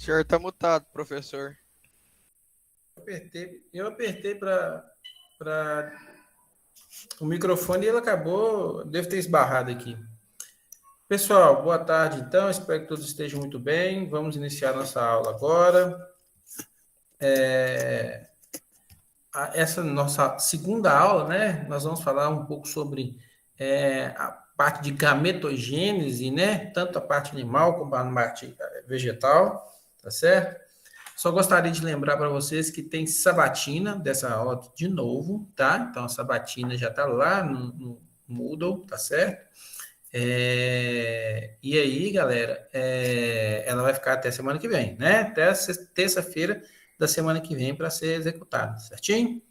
senhor tá mutado, professor. Eu apertei para o microfone e ele acabou, deve ter esbarrado aqui. Pessoal, boa tarde então, espero que todos estejam muito bem. Vamos iniciar nossa aula agora. Essa nossa segunda aula, né? Nós vamos falar um pouco sobre a parte de gametogênese, né? Tanto a parte animal como a parte vegetal, tá certo? Só gostaria de lembrar para vocês que tem sabatina dessa aula de novo, tá? Então a sabatina já está lá no Moodle, tá certo? E aí, galera, ela vai ficar até semana que vem, né? Até terça-feira da semana que vem para ser executada, certinho?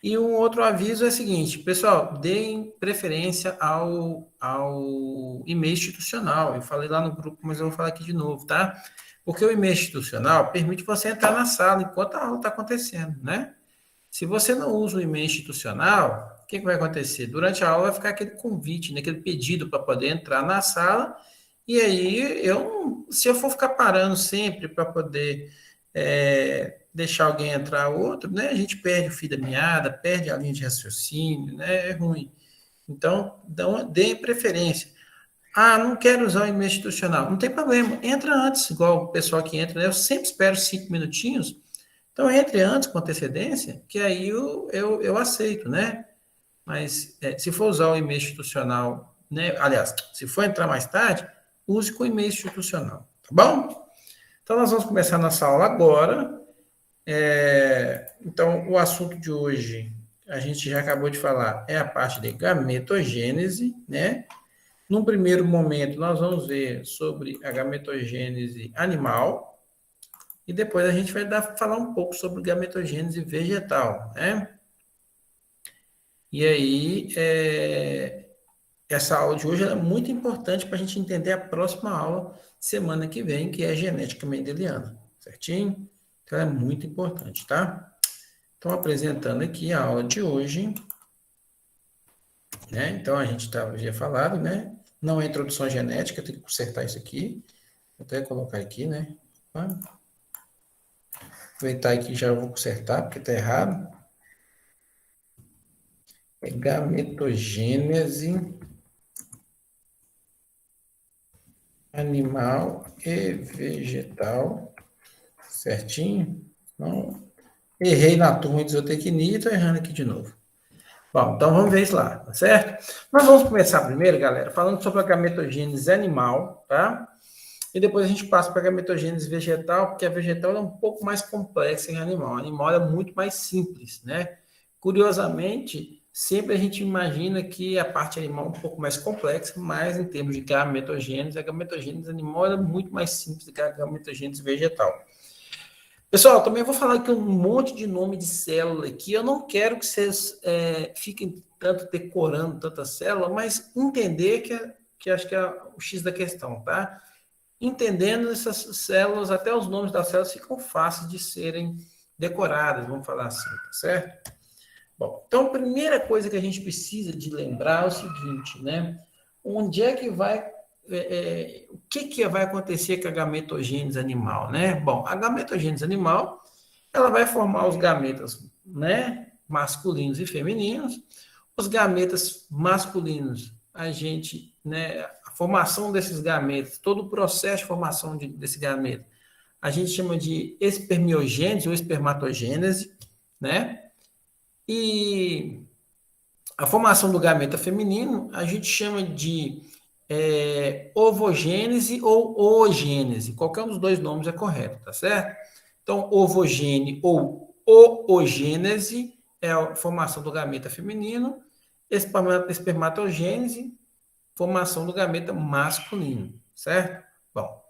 E um outro aviso é o seguinte, pessoal, deem preferência ao e-mail institucional. Eu falei lá no grupo, mas eu vou falar aqui de novo, tá? Porque o e-mail institucional permite você entrar na sala enquanto a aula está acontecendo, né? Se você não usa o e-mail institucional, o que vai acontecer? Durante a aula vai ficar aquele convite, né, aquele pedido para poder entrar na sala, e aí se eu for ficar parando sempre para poder deixar alguém entrar outro, né, a gente perde o fio da meada, perde a linha de raciocínio, né, é ruim. Então, deem preferência. Ah, não quero usar o e-mail institucional. Não tem problema, entra antes, igual o pessoal que entra, né? Eu sempre espero 5 minutinhos. Então, entre antes com antecedência, que aí eu aceito, né? Mas se for usar o e-mail institucional, né? Aliás, se for entrar mais tarde, use com o e-mail institucional, tá bom? Então, nós vamos começar nossa aula agora. Então, o assunto de hoje, a gente já acabou de falar, é a parte de gametogênese, né? Num primeiro momento, nós vamos ver sobre a gametogênese animal, e depois a gente vai falar um pouco sobre gametogênese vegetal, né? E aí, essa aula de hoje é muito importante para a gente entender a próxima aula, semana que vem, que é genética mendeliana, certinho? Então, é muito importante, tá? Então, apresentando aqui a aula de hoje, né? Então, a gente já falado, né? Não é introdução à genética, tem que consertar isso aqui. Vou até colocar aqui, né? Aproveitar aqui já vou consertar, porque está errado. É gametogênese animal e vegetal, certinho? Então, errei na turma de zootecnia, estou errando aqui de novo. Bom, então vamos ver isso lá, tá certo? Nós vamos começar primeiro, galera, falando sobre a gametogênese animal, tá? E depois a gente passa para a gametogênese vegetal, porque a vegetal é um pouco mais complexa que a animal. A animal é muito mais simples, né? Curiosamente, sempre a gente imagina que a parte animal é um pouco mais complexa, mas em termos de gametogênese, a gametogênese animal é muito mais simples do que a gametogênese vegetal. Pessoal, também vou falar aqui um monte de nome de célula aqui. Eu não quero que vocês fiquem tanto decorando tanta célula, mas entender que acho que é o X da questão, tá? Entendendo essas células, até os nomes das células ficam fáceis de serem decoradas, vamos falar assim, tá certo? Bom, então a primeira coisa que a gente precisa de lembrar é o seguinte, né? Onde é que vai, o que vai acontecer com a gametogênese animal, né? Bom, a gametogênese animal, ela vai formar os gametas, né? Masculinos e femininos. Os gametas masculinos, a gente, né? A formação desses gametas, todo o processo de formação desse gameta, a gente chama de espermiogênese ou espermatogênese, né? E a formação do gameta feminino a gente chama de ovogênese ou oogênese. Qualquer um dos dois nomes é correto, tá certo? Então, ovogênese ou oogênese é a formação do gameta feminino, espermatogênese, formação do gameta masculino, certo? Bom,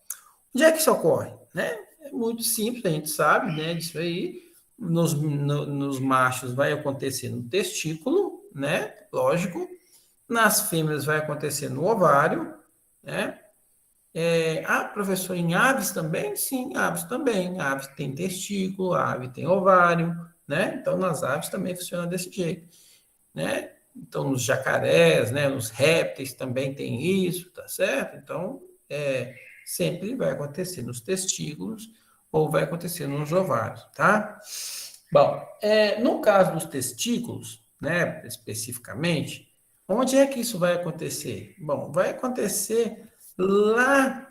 onde é que isso ocorre? Né? É muito simples, a gente sabe, né, disso aí. Nos machos vai acontecer no testículo, né? Lógico. Nas fêmeas vai acontecer no ovário, né? Professor, em aves também? Sim, aves também. Aves tem testículo, ave tem ovário, né? Então, nas aves também funciona desse jeito, né? Então, nos jacarés, né? Nos répteis também tem isso, tá certo? Então, sempre vai acontecer nos testículos ou vai acontecer nos ovários, tá? Bom, no caso dos testículos, né, especificamente, onde é que isso vai acontecer? Bom, vai acontecer lá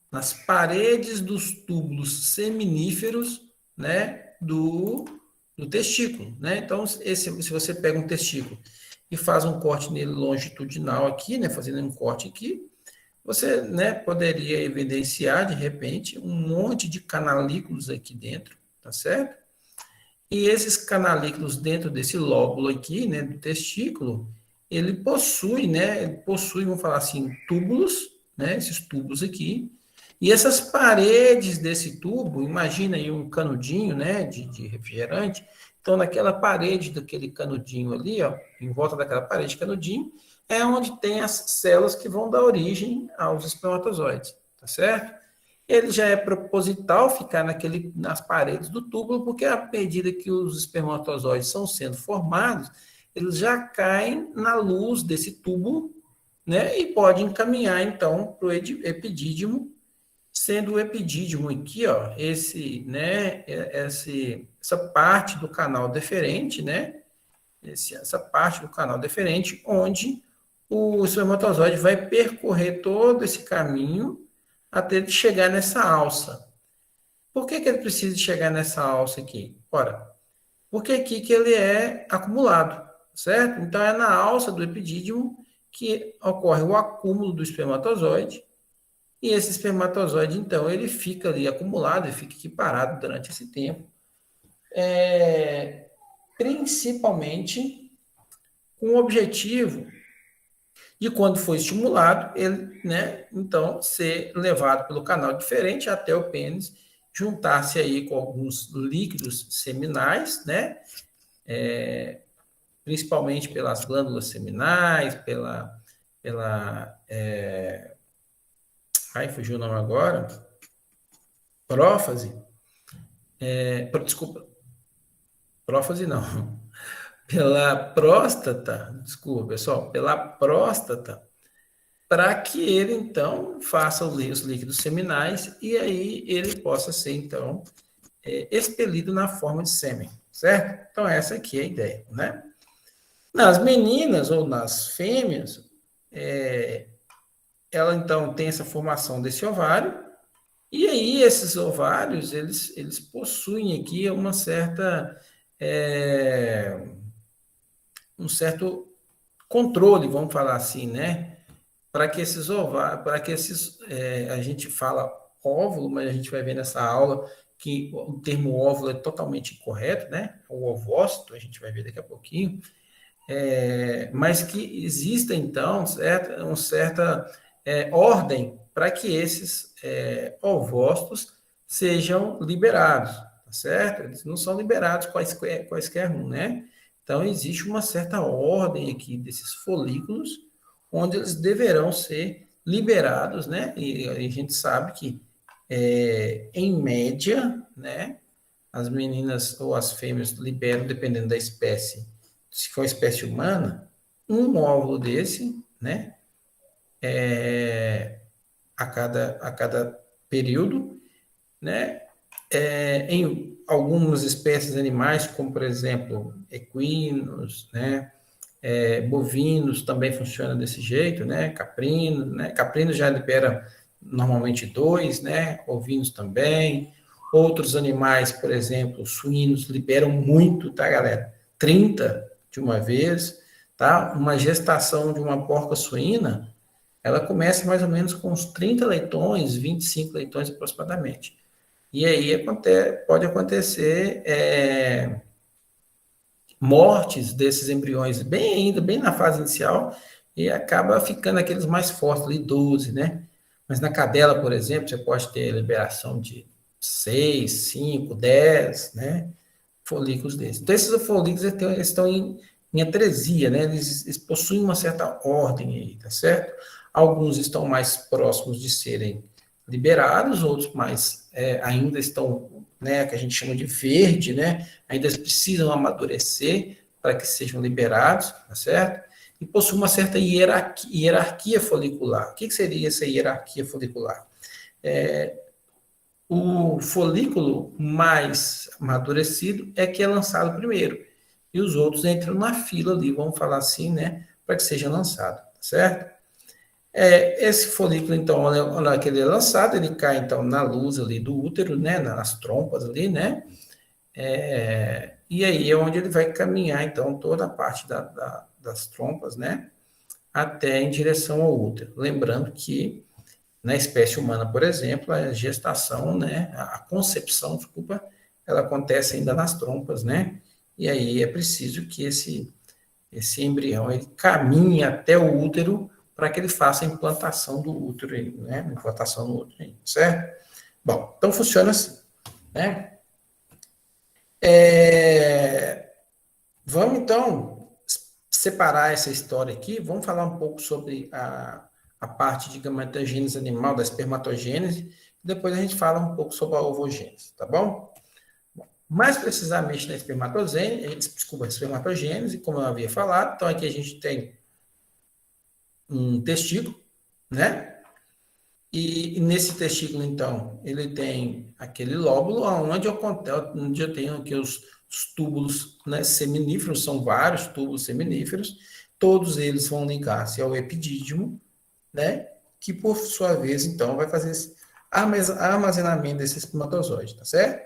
nas paredes dos túbulos seminíferos, né, do testículo, né? Então, se você pega um testículo e faz um corte nele longitudinal aqui, né, fazendo um corte aqui, você, né, poderia evidenciar, de repente, um monte de canalículos aqui dentro, tá certo? E esses canalículos dentro desse lóbulo aqui, né, do testículo, ele possui, vamos falar assim, túbulos, né, esses tubos aqui, e essas paredes desse tubo, imagina aí um canudinho, né, de refrigerante, então naquela parede daquele canudinho ali, ó, em volta daquela parede de canudinho, é onde tem as células que vão dar origem aos espermatozoides, tá certo? Ele já é proposital ficar nas paredes do túbulo, porque à medida que os espermatozoides são sendo formados, eles já caem na luz desse túbulo, né? E pode encaminhar, então, para o epidídimo, sendo o epidídimo aqui, ó, essa parte do canal deferente, né? Essa parte do canal deferente, onde o espermatozoide vai percorrer todo esse caminho até ele chegar nessa alça. Por que ele precisa chegar nessa alça aqui? Ora, porque aqui que ele é acumulado, certo? Então, é na alça do epidídimo que ocorre o acúmulo do espermatozoide, e esse espermatozoide, então, ele fica ali acumulado, ele fica aqui parado durante esse tempo, principalmente com o objetivo de, quando for estimulado, ele, né, então, ser levado pelo canal diferente até o pênis, juntar-se aí com alguns líquidos seminais, né, principalmente pelas glândulas seminais, fugiu o nome agora, prófase, desculpa, prófase não, pela próstata, desculpa, pessoal, pela próstata, para que ele, então, faça os líquidos seminais e aí ele possa ser, então, expelido na forma de sêmen, certo? Então, essa aqui é a ideia, né? Nas meninas ou nas fêmeas, ela, então, tem essa formação desse ovário, e aí esses ovários, eles possuem aqui uma certa... um certo controle, vamos falar assim, né? Para que esses ovários, a gente fala óvulo, mas a gente vai ver nessa aula que o termo óvulo é totalmente incorreto, né? O ovócito, a gente vai ver daqui a pouquinho, mas que exista, então, uma certa ordem para que esses ovócitos sejam liberados, tá certo? Eles não são liberados quaisquer um, né? Então, existe uma certa ordem aqui desses folículos, onde eles deverão ser liberados, né? E a gente sabe que, em média, né, as meninas ou as fêmeas liberam, dependendo da espécie, se for espécie humana, um óvulo desse, né, a cada período, né? Em algumas espécies animais, como por exemplo equinos, né, bovinos também funciona desse jeito, né? Caprinos, né? Caprinos já libera normalmente 2, né? Ovinos também. Outros animais, por exemplo, suínos, liberam muito, tá, galera? 30 de uma vez, tá? Uma gestação de uma porca suína, ela começa mais ou menos com uns 30 leitões, 25 leitões aproximadamente. E aí pode acontecer mortes desses embriões ainda bem na fase inicial, e acaba ficando aqueles mais fortes ali, 12, né? Mas na cadela, por exemplo, você pode ter liberação de 6, 5, 10, né? Folículos desses. Então, esses folículos eles estão em atresia, né? Eles possuem uma certa ordem aí, tá certo? Alguns estão mais próximos de serem liberados, outros mais ainda estão, né, que a gente chama de verde, né? Ainda precisam amadurecer para que sejam liberados, tá certo? e possui uma certa hierarquia folicular. O que seria essa hierarquia folicular? O folículo mais amadurecido é que é lançado primeiro, e os outros entram na fila ali, vamos falar assim, né, para que seja lançado, certo? Esse folículo, então, na hora que ele é lançado, ele cai, então, na luz ali do útero, né, nas trompas ali, né, e aí é onde ele vai caminhar, então, toda a parte das trompas, né, até em direção ao útero. Lembrando que na espécie humana, por exemplo, a gestação, né, a concepção, desculpa, ela acontece ainda nas trompas, né, e aí é preciso que esse embrião ele caminhe até o útero para que ele faça a implantação do útero, né, implantação no útero, certo? Bom, então funciona assim, né? Vamos, então, separar essa história aqui. Vamos falar um pouco sobre a parte de gametogênese animal, da espermatogênese. Depois a gente fala um pouco sobre a ovogênese, tá bom? Mais precisamente na espermatogênese, como eu havia falado. Então, aqui a gente tem um testículo, né? E nesse testículo, então, ele tem aquele lóbulo onde eu tenho aqui os túbulos, né, seminíferos, são vários túbulos seminíferos, todos eles vão ligar-se ao epidídimo, né, que por sua vez, então, vai fazer esse armazenamento desse espermatozoide, tá certo?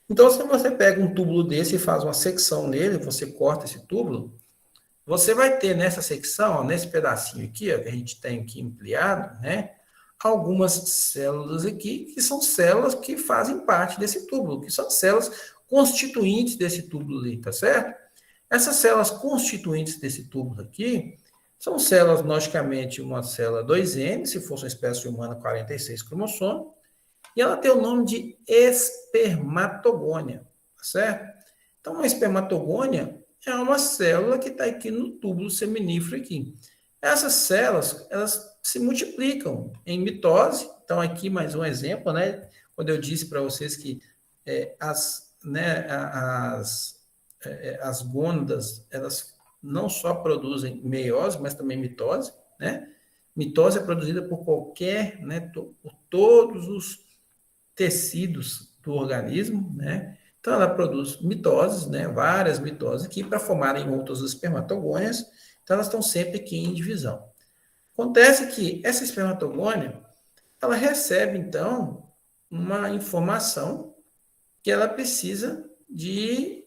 Então, se você pega um túbulo desse e faz uma secção nele, você corta esse túbulo, você vai ter nessa secção, ó, nesse pedacinho aqui, ó, que a gente tem aqui ampliado, né, algumas células aqui, que são células que fazem parte desse túbulo, que são células constituintes desse túbulo ali, tá certo? Essas células constituintes desse túbulo aqui são células, logicamente, uma célula 2N, se fosse uma espécie humana, 46 cromossomos, e ela tem o nome de espermatogônia, tá certo? Então, uma espermatogônia é uma célula que está aqui no túbulo seminífero aqui. Essas células, elas se multiplicam em mitose. Então, aqui mais um exemplo, né? Quando eu disse para vocês que as gônadas, elas não só produzem meiose, mas também mitose, né? Mitose é produzida por qualquer, né, por todos os tecidos do organismo, né? Então, ela produz mitoses, né? Várias mitoses aqui para formarem outras espermatogônias. Então, elas estão sempre aqui em divisão. Acontece que essa espermatogônia, ela recebe, então, uma informação que ela precisa de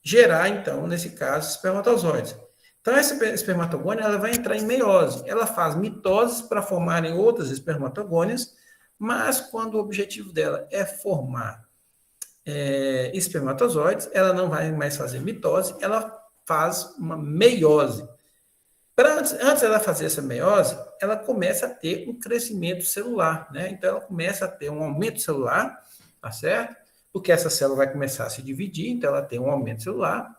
gerar, então, nesse caso, espermatozoides. Então, essa espermatogônia, ela vai entrar em meiose. Ela faz mitoses para formarem outras espermatogônias, mas quando o objetivo dela é formar espermatozoides, ela não vai mais fazer mitose, ela faz uma meiose. Antes dela fazer essa meiose, ela começa a ter um crescimento celular, né? Então, ela começa a ter um aumento celular, tá certo? Porque essa célula vai começar a se dividir, então ela tem um aumento celular.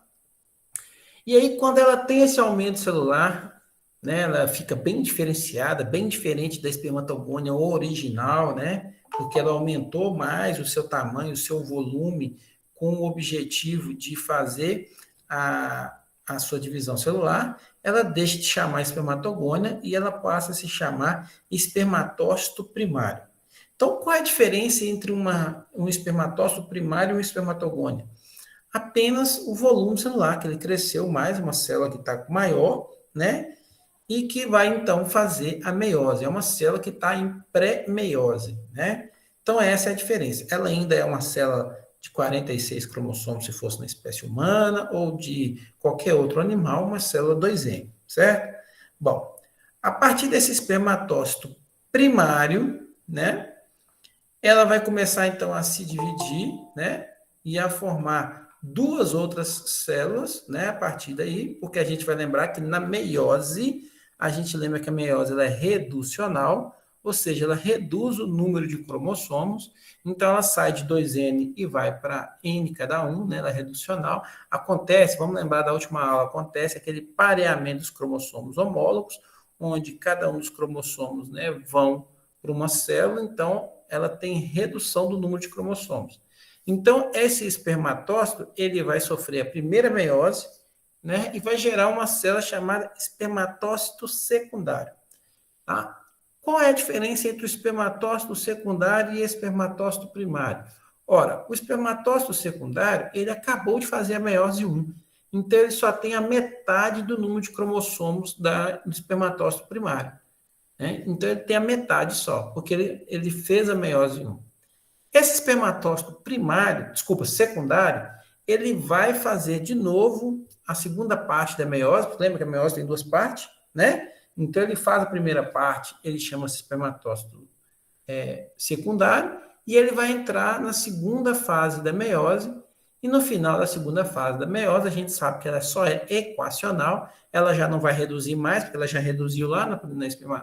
E aí, quando ela tem esse aumento celular, né, ela fica bem diferenciada, bem diferente da espermatogônia original, né? Porque ela aumentou mais o seu tamanho, o seu volume, com o objetivo de fazer a sua divisão celular. Ela deixa de chamar espermatogônia e ela passa a se chamar espermatócito primário. Então, qual é a diferença entre um espermatócito primário e uma espermatogônia? Apenas o volume celular, que ele cresceu mais, uma célula que está maior, né? E que vai, então, fazer a meiose. É uma célula que está em pré-meiose, né? Então, essa é a diferença. Ela ainda é uma célula de 46 cromossomos, se fosse na espécie humana, ou de qualquer outro animal, uma célula 2N, certo? Bom, a partir desse espermatócito primário, né? Ela vai começar, então, a se dividir, né? E a formar duas outras células, né? A partir daí, porque a gente vai lembrar que na meiose, a gente lembra que a meiose ela é reducional, ou seja, ela reduz o número de cromossomos, então ela sai de 2N e vai para N cada um, né? Ela é reducional. Acontece, vamos lembrar da última aula, acontece aquele pareamento dos cromossomos homólogos, onde cada um dos cromossomos, né, vão para uma célula, então ela tem redução do número de cromossomos. Então, esse espermatócito, ele vai sofrer a primeira meiose, né? E vai gerar uma célula chamada espermatócito secundário, tá? Qual é a diferença entre o espermatócito secundário e o espermatócito primário? Ora, o espermatócito secundário, ele acabou de fazer a meiose 1. Então, ele só tem a metade do número de cromossomos do espermatócito primário, né? Então, ele tem a metade só, porque ele fez a meiose 1. Esse espermatócito primário, desculpa, secundário, ele vai fazer de novo a segunda parte da meiose. Lembra que a meiose tem duas partes, né? Então, ele faz a primeira parte, ele chama-se espermatócito secundário, e ele vai entrar na segunda fase da meiose, e no final da segunda fase da meiose, a gente sabe que ela só é equacional, ela já não vai reduzir mais, porque ela já reduziu lá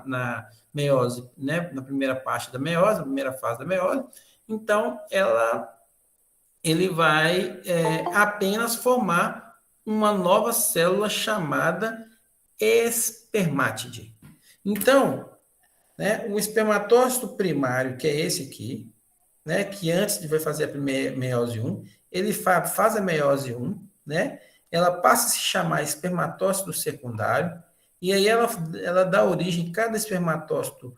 na meiose, né? Na primeira parte da meiose, na primeira fase da meiose. Então, ele vai apenas formar uma nova célula chamada espermátide. Então, né, o espermatócito primário, que é esse aqui, né, que antes de vai fazer a primeira meiose 1, ele faz a meiose 1, né, ela passa a se chamar espermatócito secundário, e aí ela dá origem, cada espermatócito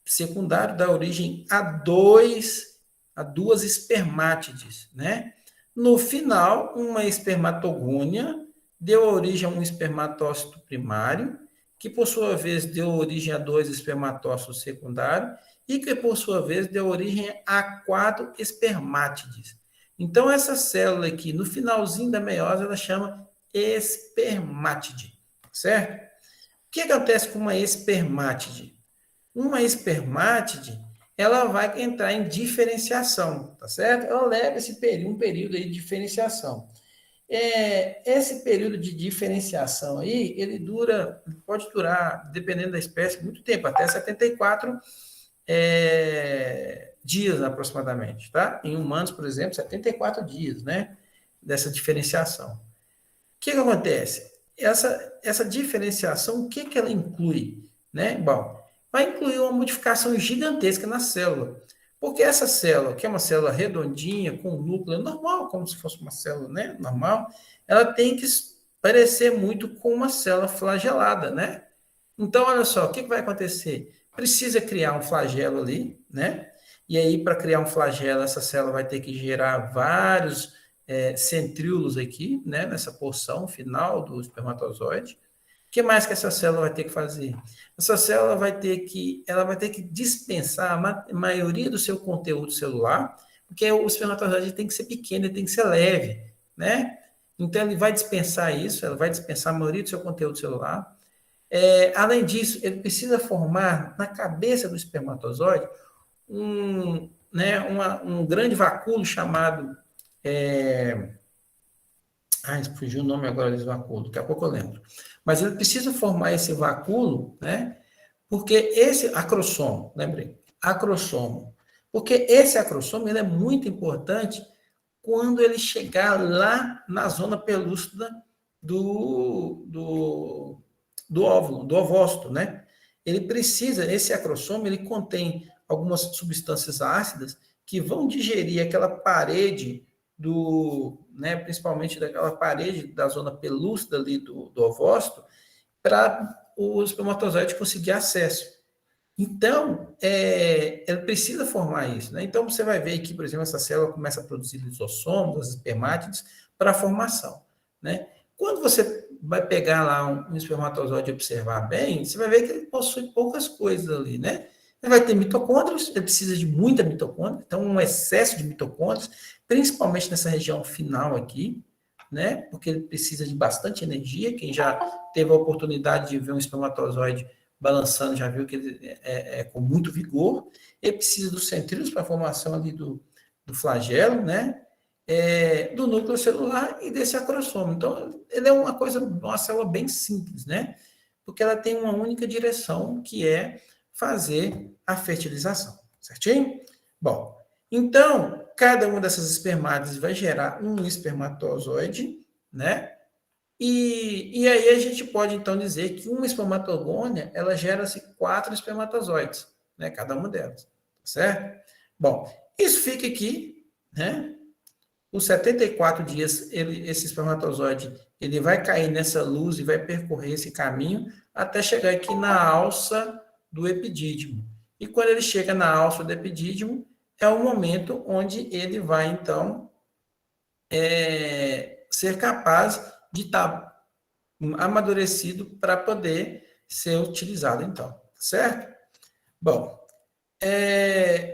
secundário dá origem a duas espermátides, né? No final, uma espermatogônia deu origem a um espermatócito primário, que por sua vez deu origem a dois espermatócitos secundários, e que por sua vez deu origem a 4 espermátides. Então, essa célula aqui, no finalzinho da meiose, ela chama espermátide, certo? O que acontece com uma espermátide? Uma espermátide, ela vai entrar em diferenciação, tá certo? Ela leva um período aí de diferenciação. Esse período de diferenciação aí, ele pode durar, dependendo da espécie, muito tempo, até 74 dias aproximadamente, tá? Em humanos, por exemplo, 74 dias, né? Dessa diferenciação. O que acontece? Essa diferenciação, o que ela inclui? Né? Bom, vai incluir uma modificação gigantesca na célula. Porque essa célula, que é uma célula redondinha, com um núcleo normal, como se fosse uma célula, né, normal, ela tem que parecer muito com uma célula flagelada, né? Então, olha só, o que vai acontecer? Precisa criar um flagelo ali, né? E aí, para criar um flagelo, essa célula vai ter que gerar vários centríolos aqui, né, nessa porção final do espermatozoide. O que mais que essa célula vai ter que fazer? Essa célula ela vai ter que dispensar a maioria do seu conteúdo celular, porque o espermatozoide tem que ser pequeno, ele tem que ser leve, né? Então, ele vai dispensar isso, ela vai dispensar a maioria do seu conteúdo celular. Além disso, ele precisa formar na cabeça do espermatozoide um grande vacúolo chamado... fugiu o nome agora desse vacúolo, daqui a pouco eu lembro. Mas ele precisa formar esse vacúolo, né? Porque esse acrossomo, lembrei, acrossomo. Porque esse acrossomo ele é muito importante quando ele chegar lá na zona pelúcida do óvulo, do ovócito, né? Esse acrossomo, ele contém algumas substâncias ácidas que vão digerir aquela parede né, principalmente daquela parede da zona pelúcida ali do ovócito, para o espermatozoide conseguir acesso. Então, ele precisa formar isso, né? Então, você vai ver que, por exemplo, essa célula começa a produzir lisossomos, as espermátides, para a formação, né? Quando você vai pegar lá um espermatozoide e observar bem, você vai ver que ele possui poucas coisas ali, né? Ele vai ter mitocôndrios, ele precisa de muita mitocôndria, então um excesso de mitocôndrias, principalmente nessa região final aqui, né? Porque ele precisa de bastante energia. Quem já teve a oportunidade de ver um espermatozoide balançando já viu que ele é com muito vigor. Ele precisa dos centríolos para a formação ali do flagelo, né? Do núcleo celular e desse acrossomo. Então, ele é uma célula bem simples, né? Porque ela tem uma única direção, que é fazer a fertilização, certinho? Bom, então, cada uma dessas espermátides vai gerar um espermatozoide, né? E aí a gente pode, então, dizer que uma espermatogônia, ela gera-se 4 espermatozoides, né? Cada uma delas, certo? Bom, isso fica aqui, né? Os 74 dias, esse espermatozoide, ele vai cair nessa luz e vai percorrer esse caminho até chegar aqui na alça do epidídimo. E quando ele chega na alça do epidídimo, é o momento onde ele vai, então, ser capaz de estar amadurecido para poder ser utilizado, então, certo? Bom,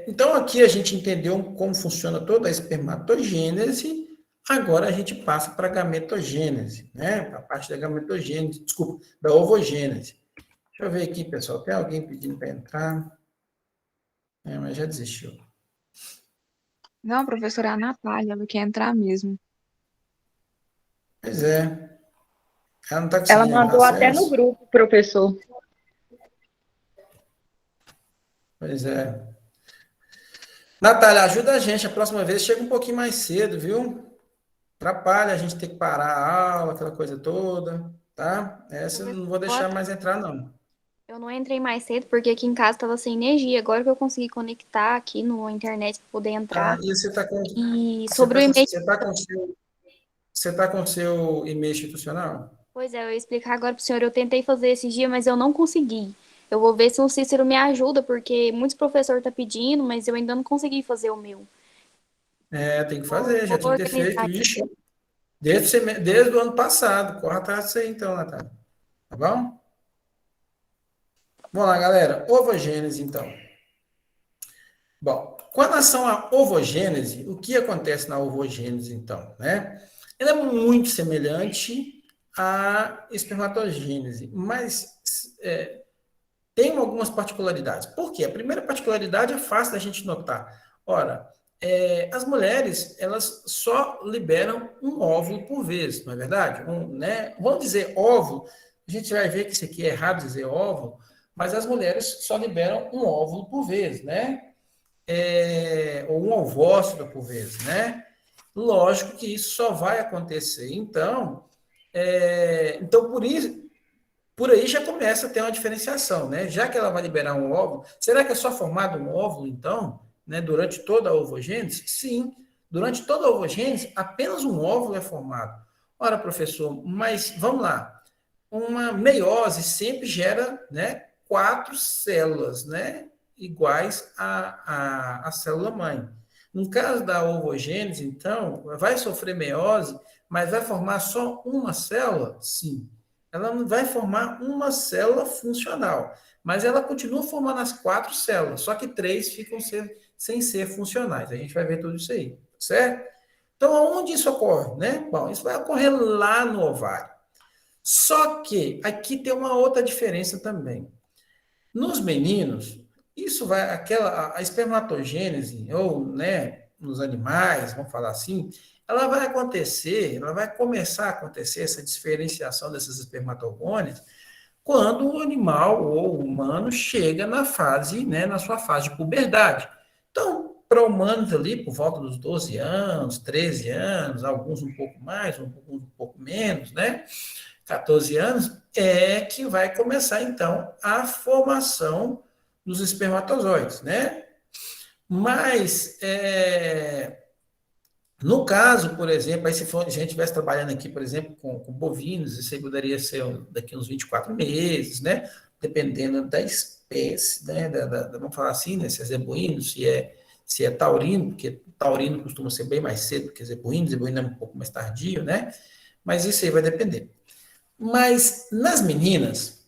então aqui a gente entendeu como funciona toda a espermatogênese, agora a gente passa para a gametogênese, né? Para a parte da gametogênese, desculpa, da ovogênese. Deixa eu ver aqui, pessoal, tem alguém pedindo para entrar? Mas já desistiu. Não, professora, é a Natália, ela quer entrar mesmo. Pois é, ela não está Ela conseguindo mandou até no acesso? grupo, professor. Pois é. Natália, ajuda a gente, a próxima vez chega um pouquinho mais cedo, viu? Atrapalha a gente ter que parar a aula, aquela coisa toda, tá? Essa eu não vou deixar mais entrar, não. Eu não entrei mais cedo porque aqui em casa estava sem energia. Agora que eu consegui conectar aqui no internet para poder entrar. E você está com, E sobre o e-mail. você tá com o seu e-mail institucional? Pois é, eu ia explicar agora para o senhor. Eu tentei fazer esse dia, mas eu não consegui. Eu vou ver se o Cícero me ajuda, porque muitos professores estão pedindo, mas eu ainda não consegui fazer o meu. Tem que fazer, já tinha que ter feito Organizar. isso desde o ano passado. Corra atrás disso aí, então, Natália. Tá bom? Vamos lá, galera. Ovogênese, então. Bom, com relação à ovogênese, o que acontece na ovogênese, então, né? Ela é muito semelhante à espermatogênese, mas tem algumas particularidades. Por quê? A primeira particularidade é fácil da gente notar. Ora, as mulheres, elas só liberam um óvulo por vez, não é verdade? Né? Vamos dizer óvulo, a gente vai ver que isso aqui é errado dizer óvulo, mas as mulheres só liberam um óvulo por vez, né? Ou um ovócito por vez, né? Lógico que isso só vai acontecer. Então, por aí já começa a ter uma diferenciação, né? Já que ela vai liberar um óvulo, será que é só formado um óvulo, então, né, durante toda a ovogênese? Sim, durante toda a ovogênese, apenas um óvulo é formado. Ora, professor, mas vamos lá. Uma meiose sempre gera, né, 4 células, né, iguais à célula-mãe. No caso da ovogênese, então, vai sofrer meiose, mas vai formar só uma célula? Sim. Ela não vai formar uma célula funcional, mas ela continua formando as 4 células, só que 3 ficam sem ser funcionais. A gente vai ver tudo isso aí, certo? Então, aonde isso ocorre, né? Bom, isso vai ocorrer lá no ovário. Só que aqui tem uma outra diferença também. Nos meninos, isso vai, a espermatogênese, ou, né, nos animais, vamos falar assim, ela vai acontecer, ela vai começar a acontecer, essa diferenciação desses espermatogônios, quando o animal ou o humano chega na fase, né, na sua fase de puberdade. Então, para humanos ali, por volta dos 12 anos, 13 anos, alguns um pouco mais, um pouco menos, né, 14 anos, é que vai começar, então, a formação dos espermatozoides, né? Mas, no caso, por exemplo, aí se a gente estivesse trabalhando aqui, por exemplo, com bovinos, isso aí poderia ser daqui uns 24 meses, né? Dependendo da espécie, né? Vamos falar assim, né? Se é zebuíno, se é taurino, porque taurino costuma ser bem mais cedo que zebuíno é um pouco mais tardio, né? Mas isso aí vai depender. Mas nas meninas,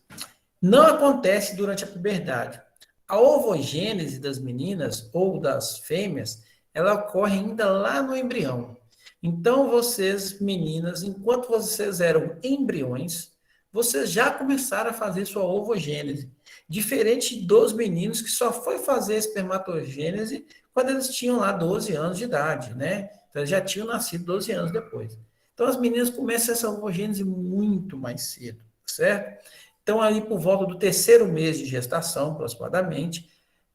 não acontece durante a puberdade. A ovogênese das meninas ou das fêmeas, ela ocorre ainda lá no embrião. Então, vocês, meninas, enquanto vocês eram embriões, vocês já começaram a fazer sua ovogênese. Diferente dos meninos que só foi fazer espermatogênese quando eles tinham lá 12 anos de idade, né? Então, eles já tinham nascido 12 anos depois. Então, as meninas começam essa ovogênese muito mais cedo, certo? Então, ali por volta do 3º mês de gestação, aproximadamente,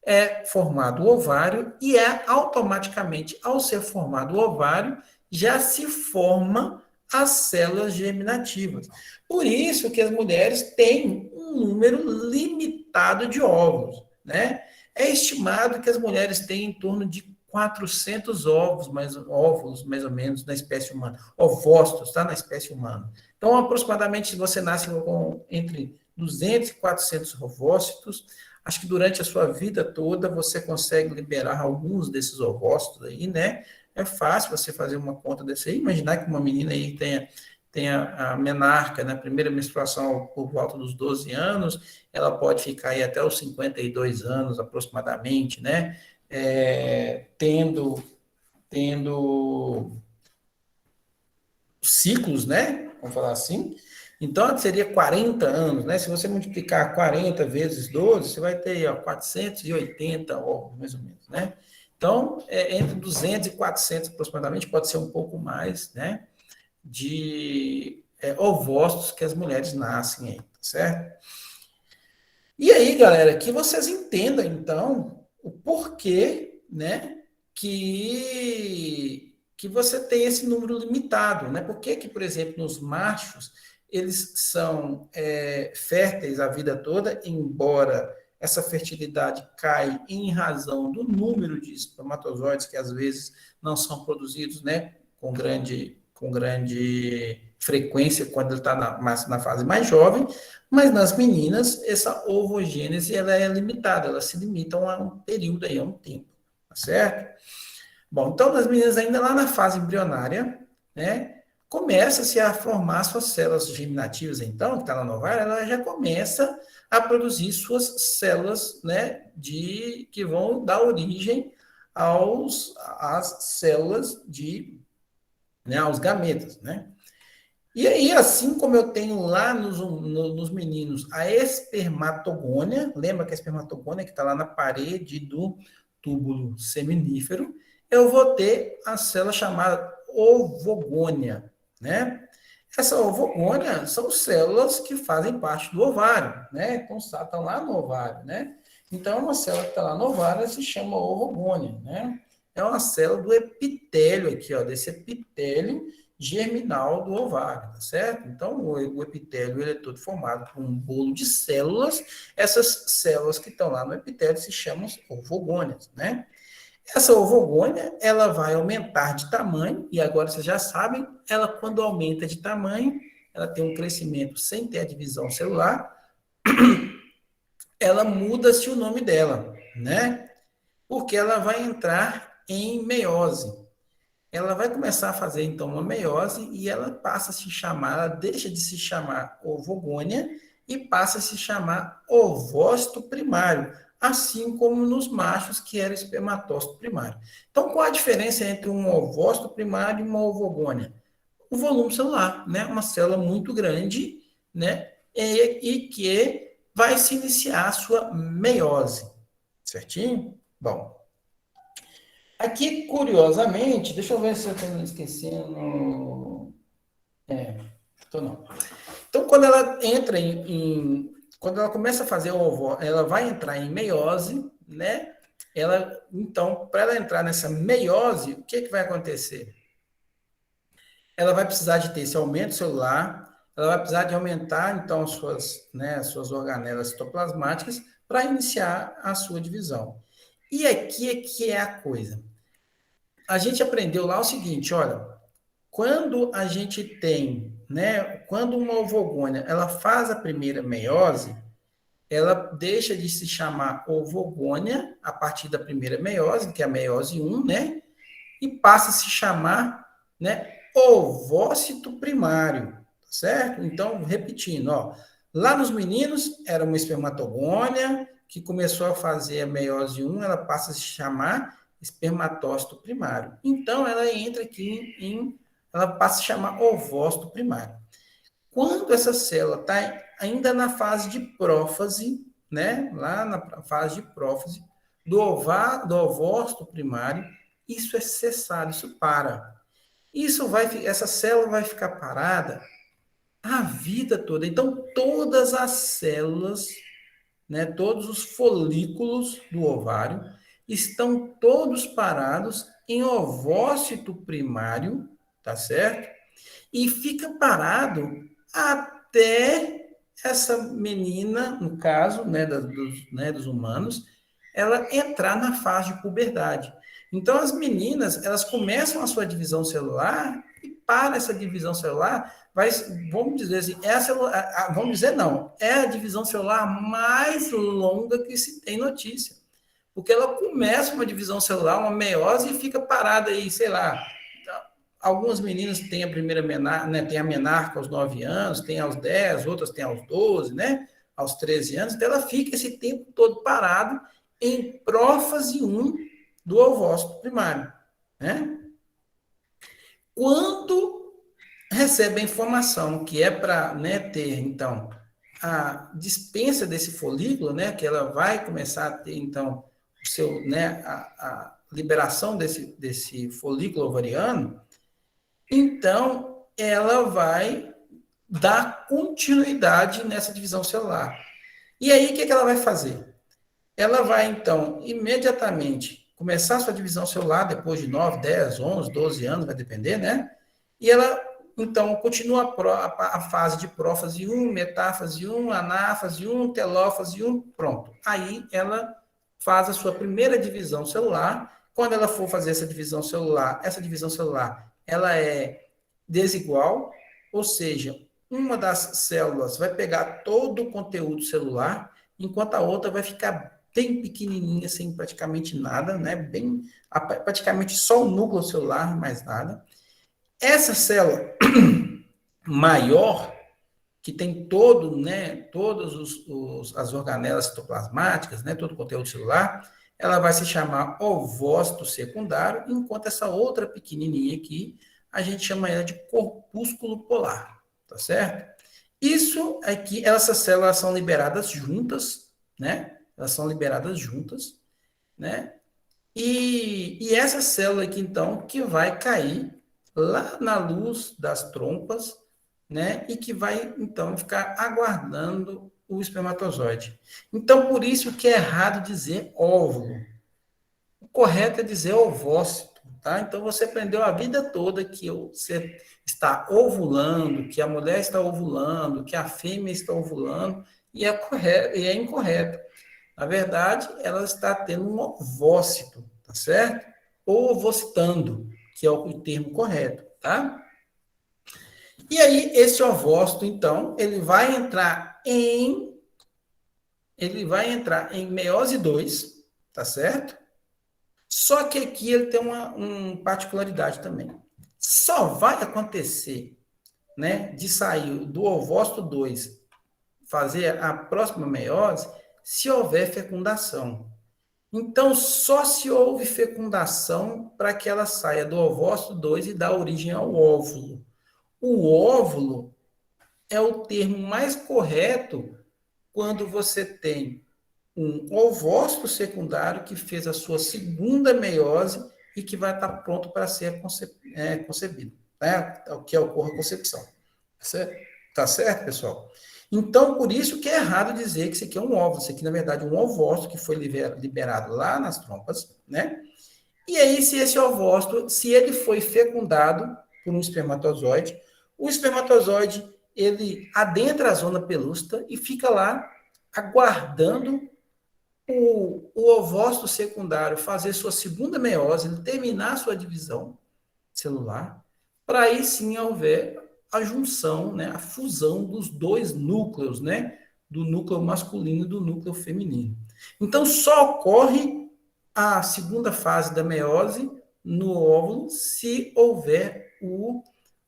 é formado o ovário e automaticamente, ao ser formado o ovário, já se forma as células germinativas. Por isso que as mulheres têm um número limitado de óvulos, né? É estimado que as mulheres têm em torno de 400 óvulos, mais ou menos, na espécie humana. Ovócitos, tá? Na espécie humana. Então, aproximadamente, você nasce com entre 200 e 400 ovócitos. Acho que durante a sua vida toda, você consegue liberar alguns desses ovócitos aí, né? É fácil você fazer uma conta desse aí. Imaginar que uma menina aí tenha a menarca, na primeira menstruação por volta dos 12 anos, ela pode ficar aí até os 52 anos, aproximadamente, né? Tendo ciclos, né? Vamos falar assim. Então, seria 40 anos, né? Se você multiplicar 40 vezes 12, você vai ter, ó, 480 ovos, mais ou menos, né? Então, entre 200 e 400 aproximadamente, pode ser um pouco mais, né? De ovócitos que as mulheres nascem aí, tá certo? E aí, galera, que vocês entendam, então, o porquê, né, que você tem esse número limitado, né? Por que, por exemplo, nos machos, eles são férteis a vida toda, embora essa fertilidade caia em razão do número de espermatozoides que, às vezes, não são produzidos, né, com grande frequência quando ele está na fase mais jovem, mas nas meninas, essa ovogênese ela é limitada, ela se limita a um período aí, a um tempo, tá certo? Bom, então nas meninas ainda lá na fase embrionária, né, começa-se a formar suas células germinativas, então, que está lá no ovário, ela já começa a produzir suas células, né, que vão dar origem às células aos gametas, né? E aí, assim como eu tenho lá nos meninos a espermatogônia, lembra que a espermatogônia que está lá na parede do túbulo seminífero, eu vou ter a célula chamada ovogônia, né? Essa ovogônia são células que fazem parte do ovário, né? Então, estão lá no ovário, né? Então, uma célula que está lá no ovário se chama ovogônia, né? É uma célula do epitélio aqui, ó, desse epitélio germinal do ovário, tá certo? Então, o epitélio ele é todo formado por um bolo de células. Essas células que estão lá no epitélio se chamam ovogônias, né? Essa ovogônia, ela vai aumentar de tamanho, e agora vocês já sabem, ela quando aumenta de tamanho, ela tem um crescimento sem ter a divisão celular, ela muda-se o nome dela, né? Porque ela vai entrar em meiose. Ela vai começar a fazer, então, uma meiose e ela passa a se chamar, ela deixa de se chamar ovogônia e passa a se chamar ovócito primário, assim como nos machos, que era espermatócito primário. Então, qual a diferença entre um ovócito primário e uma ovogônia? O volume celular, né? Uma célula muito grande, né? E que vai se iniciar a sua meiose, certinho? Bom, aqui, curiosamente, deixa eu ver se eu estou esquecendo. Estou não. Então, quando ela entra quando ela começa a fazer o ovo, ela vai entrar em meiose, né? Então, para ela entrar nessa meiose, o que vai acontecer? Ela vai precisar de ter esse aumento celular, ela vai precisar de aumentar, então, suas organelas citoplasmáticas para iniciar a sua divisão. E aqui é que é a coisa. A gente aprendeu lá o seguinte, olha, quando a gente tem, né, quando uma ovogônia, ela faz a primeira meiose, ela deixa de se chamar ovogônia a partir da primeira meiose, que é a meiose 1, né, e passa a se chamar, né, ovócito primário, certo? Então, repetindo, ó, lá nos meninos era uma espermatogônia que começou a fazer a meiose 1, ela passa a se chamar espermatócito primário. Então, ela entra aqui ela passa a se chamar ovócito primário. Quando essa célula está ainda na fase de prófase, né, lá na fase de prófase do ovócito primário, isso é cessado, isso para. Essa célula vai ficar parada a vida toda. Então, todas as células, né, todos os folículos do ovário estão todos parados em ovócito primário, tá certo? E fica parado até essa menina, no caso, né, dos humanos, ela entrar na fase de puberdade. Então, as meninas, elas começam a sua divisão celular e para essa divisão celular, vamos dizer assim, vamos dizer não, é a divisão celular mais longa que se tem notícia. Porque ela começa uma divisão celular, uma meiose, e fica parada aí, sei lá. Algumas meninas têm a primeira menarca, né, tem a menarca aos 9 anos, tem aos 10, outras têm aos 12, né, aos 13 anos, então ela fica esse tempo todo parado em prófase 1 do ovócito primário, né? Quando recebe a informação que é para, né, ter, então, a dispensa desse folículo, né, que ela vai começar a ter, então, o seu, né, a liberação desse folículo ovariano, então ela vai dar continuidade nessa divisão celular. E aí, o que ela vai fazer? Ela vai, então, imediatamente começar a sua divisão celular depois de 9, 10, 11, 12 anos, vai depender, né? E ela, então, continua a fase de prófase 1, metáfase 1, anáfase 1, telófase 1, pronto. Aí ela faz a sua primeira divisão celular. Quando ela for fazer essa divisão celular, ela é desigual, ou seja, uma das células vai pegar todo o conteúdo celular, enquanto a outra vai ficar bem pequenininha, sem praticamente nada, né? Praticamente só o núcleo celular, mais nada. Essa célula maior, que tem todo, né, todas as organelas citoplasmáticas, né, todo o conteúdo celular, ela vai se chamar ovócito secundário, enquanto essa outra pequenininha aqui, a gente chama ela de corpúsculo polar, tá certo? Isso aqui, essas células são liberadas juntas, né? Elas são liberadas juntas, né? E essa célula aqui, então, que vai cair lá na luz das trompas, né? E que vai, então, ficar aguardando o espermatozoide. Então, por isso que é errado dizer óvulo. O correto é dizer ovócito, tá? Então, você aprendeu a vida toda que você está ovulando, que a mulher está ovulando, que a fêmea está ovulando, e é correto, e é incorreto. Na verdade, ela está tendo um ovócito, tá certo? Ou ovocitando, que é o termo correto, tá? E aí, esse ovócito, então, ele vai entrar em meiose 2, tá certo? Só que aqui ele tem uma particularidade também. Só vai acontecer, né, de sair do ovócito 2, fazer a próxima meiose, se houver fecundação. Então, só se houve fecundação para que ela saia do ovócito 2 e dá origem ao óvulo. O óvulo é o termo mais correto quando você tem um ovócito secundário que fez a sua segunda meiose e que vai estar pronto para ser concebido, né? Que ocorra a concepção. Tá certo, pessoal? Então, por isso que é errado dizer que isso aqui é um óvulo. Isso aqui, na verdade, é um ovócito que foi liberado lá nas trompas, né? E aí, se esse ovócito, se ele foi fecundado por um espermatozoide, o espermatozoide, ele adentra a zona pelúcida e fica lá aguardando o ovócito secundário fazer sua segunda meiose, terminar sua divisão celular, para aí sim houver a junção, né, a fusão dos dois núcleos, né, do núcleo masculino e do núcleo feminino. Então, só ocorre a segunda fase da meiose no óvulo se houver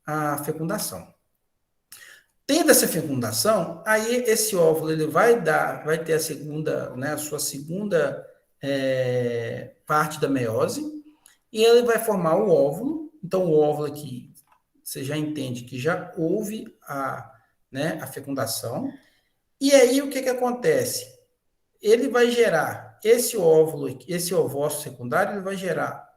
a fecundação. Tendo essa fecundação, aí esse óvulo ele vai ter a segunda, né, a sua segunda parte da meiose, e ele vai formar o óvulo. Então, o óvulo aqui, você já entende que já houve a fecundação. E aí, o que acontece? Ele vai gerar, esse óvulo, esse ovócito secundário, ele vai gerar,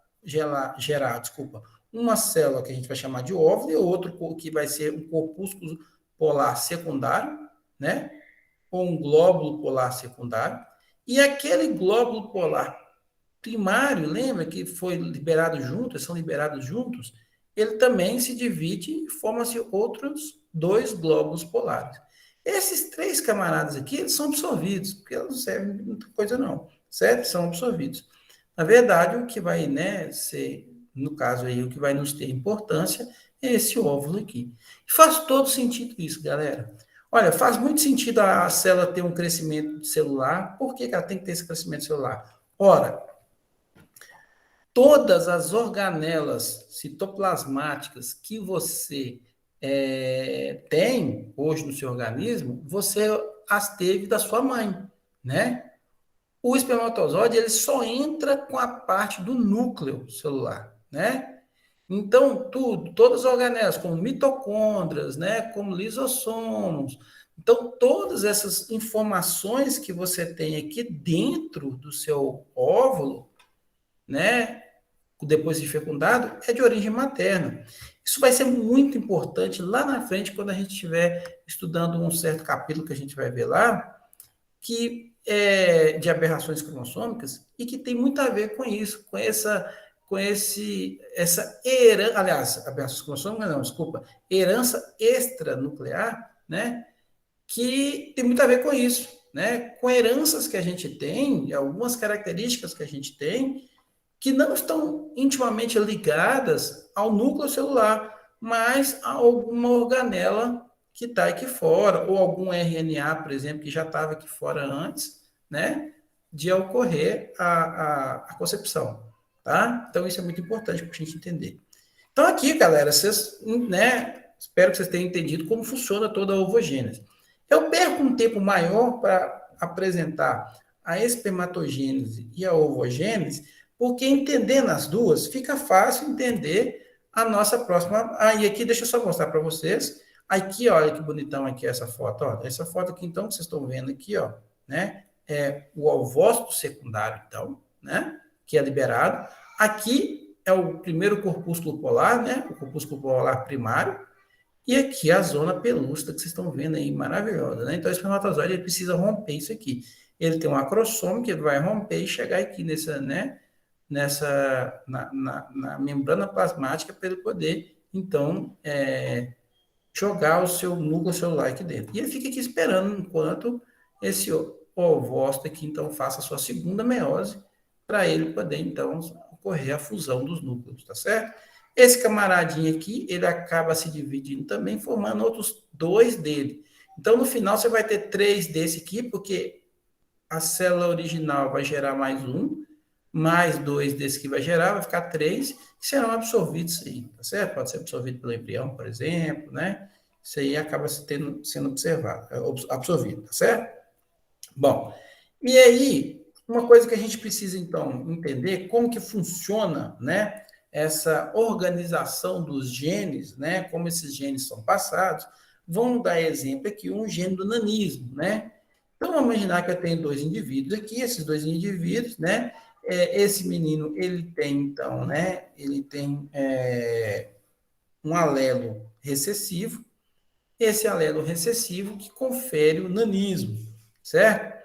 uma célula que a gente vai chamar de óvulo, e outro que vai ser um corpúsculo polar secundário, né? Ou um glóbulo polar secundário. E aquele glóbulo polar primário, lembra que foi liberado junto, eles são liberados juntos, ele também se divide e forma-se outros 2 glóbulos polares. Esses 3 camaradas aqui, eles são absorvidos, porque eles não servem de muita coisa não, certo? São absorvidos. Na verdade, o que vai, né, ser, no caso aí, o que vai nos ter importância é esse óvulo aqui. E faz todo sentido isso, galera. Olha, faz muito sentido a célula ter um crescimento celular. Por que ela tem que ter esse crescimento celular? Ora, todas as organelas citoplasmáticas que você tem hoje no seu organismo, você as teve da sua mãe, né? O espermatozoide ele só entra com a parte do núcleo celular, né? Então, todas as organelas, como mitocôndrias, né, como lisossomos, então todas essas informações que você tem aqui dentro do seu óvulo, né, depois de fecundado, é de origem materna. Isso vai ser muito importante lá na frente, quando a gente estiver estudando um certo capítulo que a gente vai ver lá, que é de aberrações cromossômicas e que tem muito a ver com isso, essa herança, aliás, aberrações cromossômicas não, desculpa, herança extranuclear, né, que tem muito a ver com isso, né, com heranças que a gente tem, algumas características que a gente tem, que não estão intimamente ligadas ao núcleo celular, mas a alguma organela que está aqui fora, ou algum RNA, por exemplo, que já estava aqui fora antes, né, de ocorrer a concepção, tá? Então, isso é muito importante para a gente entender. Então, aqui, galera, vocês, né, espero que vocês tenham entendido como funciona toda a ovogênese. Eu perco um tempo maior para apresentar a espermatogênese e a ovogênese, porque entendendo as duas, fica fácil entender a nossa próxima. E aqui, deixa eu só mostrar para vocês. Aqui, olha que bonitão aqui essa foto. Ó. Essa foto aqui, então, que vocês estão vendo aqui, ó, né? É o ovócito secundário, então, né? Que é liberado. Aqui é o primeiro corpúsculo polar, né? O corpúsculo polar primário. E aqui a zona pelúcida que vocês estão vendo aí, maravilhosa, né? Então, o espermatozoide ele precisa romper isso aqui. Ele tem um acrossome que ele vai romper e chegar aqui né? Na membrana plasmática para ele poder, então, jogar o seu núcleo celular aqui dentro. E ele fica aqui esperando enquanto esse ovócito aqui, então, faça a sua segunda meiose para ele poder, então, ocorrer a fusão dos núcleos, tá certo? Esse camaradinho aqui, ele acaba se dividindo também, formando outros 2 dele. Então, no final, você vai ter 3 desse aqui, porque a célula original vai gerar mais 2 desse que vai gerar, vai ficar 3, que serão absorvidos aí, tá certo? Pode ser absorvido pelo embrião, por exemplo, né? Isso aí acaba sendo observado, absorvido, tá certo? Bom, e aí, uma coisa que a gente precisa, então, entender como que funciona, né? Essa organização dos genes, né? Como esses genes são passados. Vamos dar exemplo aqui, um gene do nanismo, né? Então, vamos imaginar que eu tenho 2 indivíduos aqui, esses 2 indivíduos, né? Esse menino, ele tem, então, né? Ele tem um alelo recessivo, esse alelo recessivo que confere o nanismo, certo?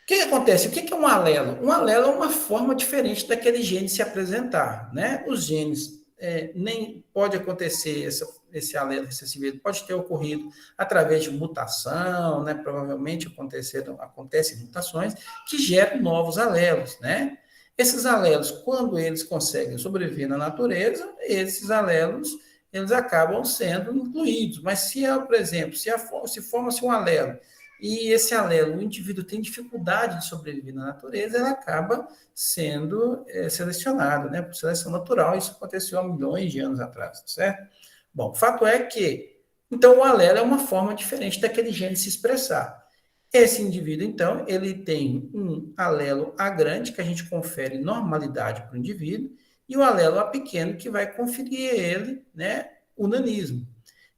O que acontece? O que é um alelo? Um alelo é uma forma diferente daquele gene se apresentar, né? Os genes, nem pode acontecer esse alelo recessivo, ele pode ter ocorrido através de mutação, né? Provavelmente acontecem mutações que geram novos alelos, né? Esses alelos, quando eles conseguem sobreviver na natureza, esses alelos, eles acabam sendo incluídos. Mas se, por exemplo, se forma-se um alelo e esse alelo, o indivíduo tem dificuldade de sobreviver na natureza, ele acaba sendo selecionado, né, por seleção natural. Isso aconteceu há milhões de anos atrás, certo? Bom, o fato é que, então, o alelo é uma forma diferente daquele gene se expressar. Esse indivíduo, então, ele tem um alelo A grande, que a gente confere normalidade para o indivíduo, e o alelo A pequeno, que vai conferir a ele, né, o nanismo.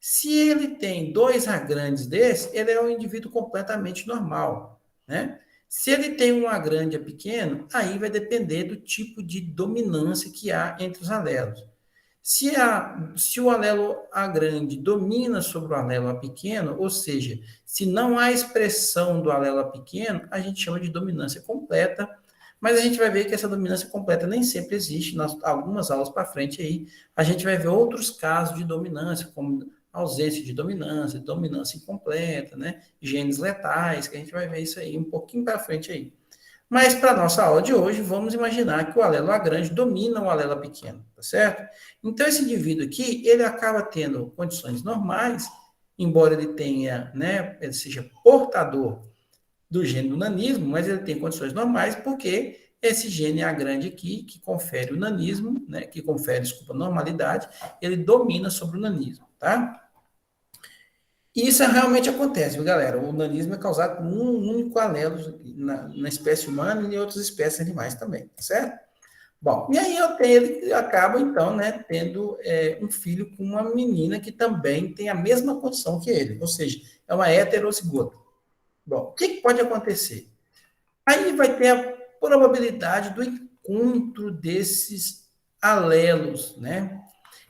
Se ele tem 2 A grandes desse, ele é um indivíduo completamente normal, né? Se ele tem um A grande e A pequeno, aí vai depender do tipo de dominância que há entre os alelos. Se o alelo A grande domina sobre o alelo A pequeno, ou seja, se não há expressão do alelo A pequeno, a gente chama de dominância completa, mas a gente vai ver que essa dominância completa nem sempre existe. Nas algumas aulas para frente aí, a gente vai ver outros casos de dominância, como ausência de dominância incompleta, né? Genes letais, que a gente vai ver isso aí um pouquinho para frente aí. Mas para a nossa aula de hoje, vamos imaginar que o alelo A grande domina o alelo A pequeno, tá certo? Então, esse indivíduo aqui, ele acaba tendo condições normais, embora ele tenha, né, ele seja portador do gene do nanismo, mas ele tem condições normais porque esse gene A grande aqui, que confere o nanismo, né, que confere, desculpa, normalidade, ele domina sobre o nanismo, tá? E isso realmente acontece, viu, galera? O nanismo é causado por um único alelo na espécie humana e em outras espécies animais também, tá certo? Bom, e aí ele acaba, então, né, tendo um filho com uma menina que também tem a mesma condição que ele, ou seja, é uma heterozigota. Bom, o que pode acontecer? Aí vai ter a probabilidade do encontro desses alelos, né?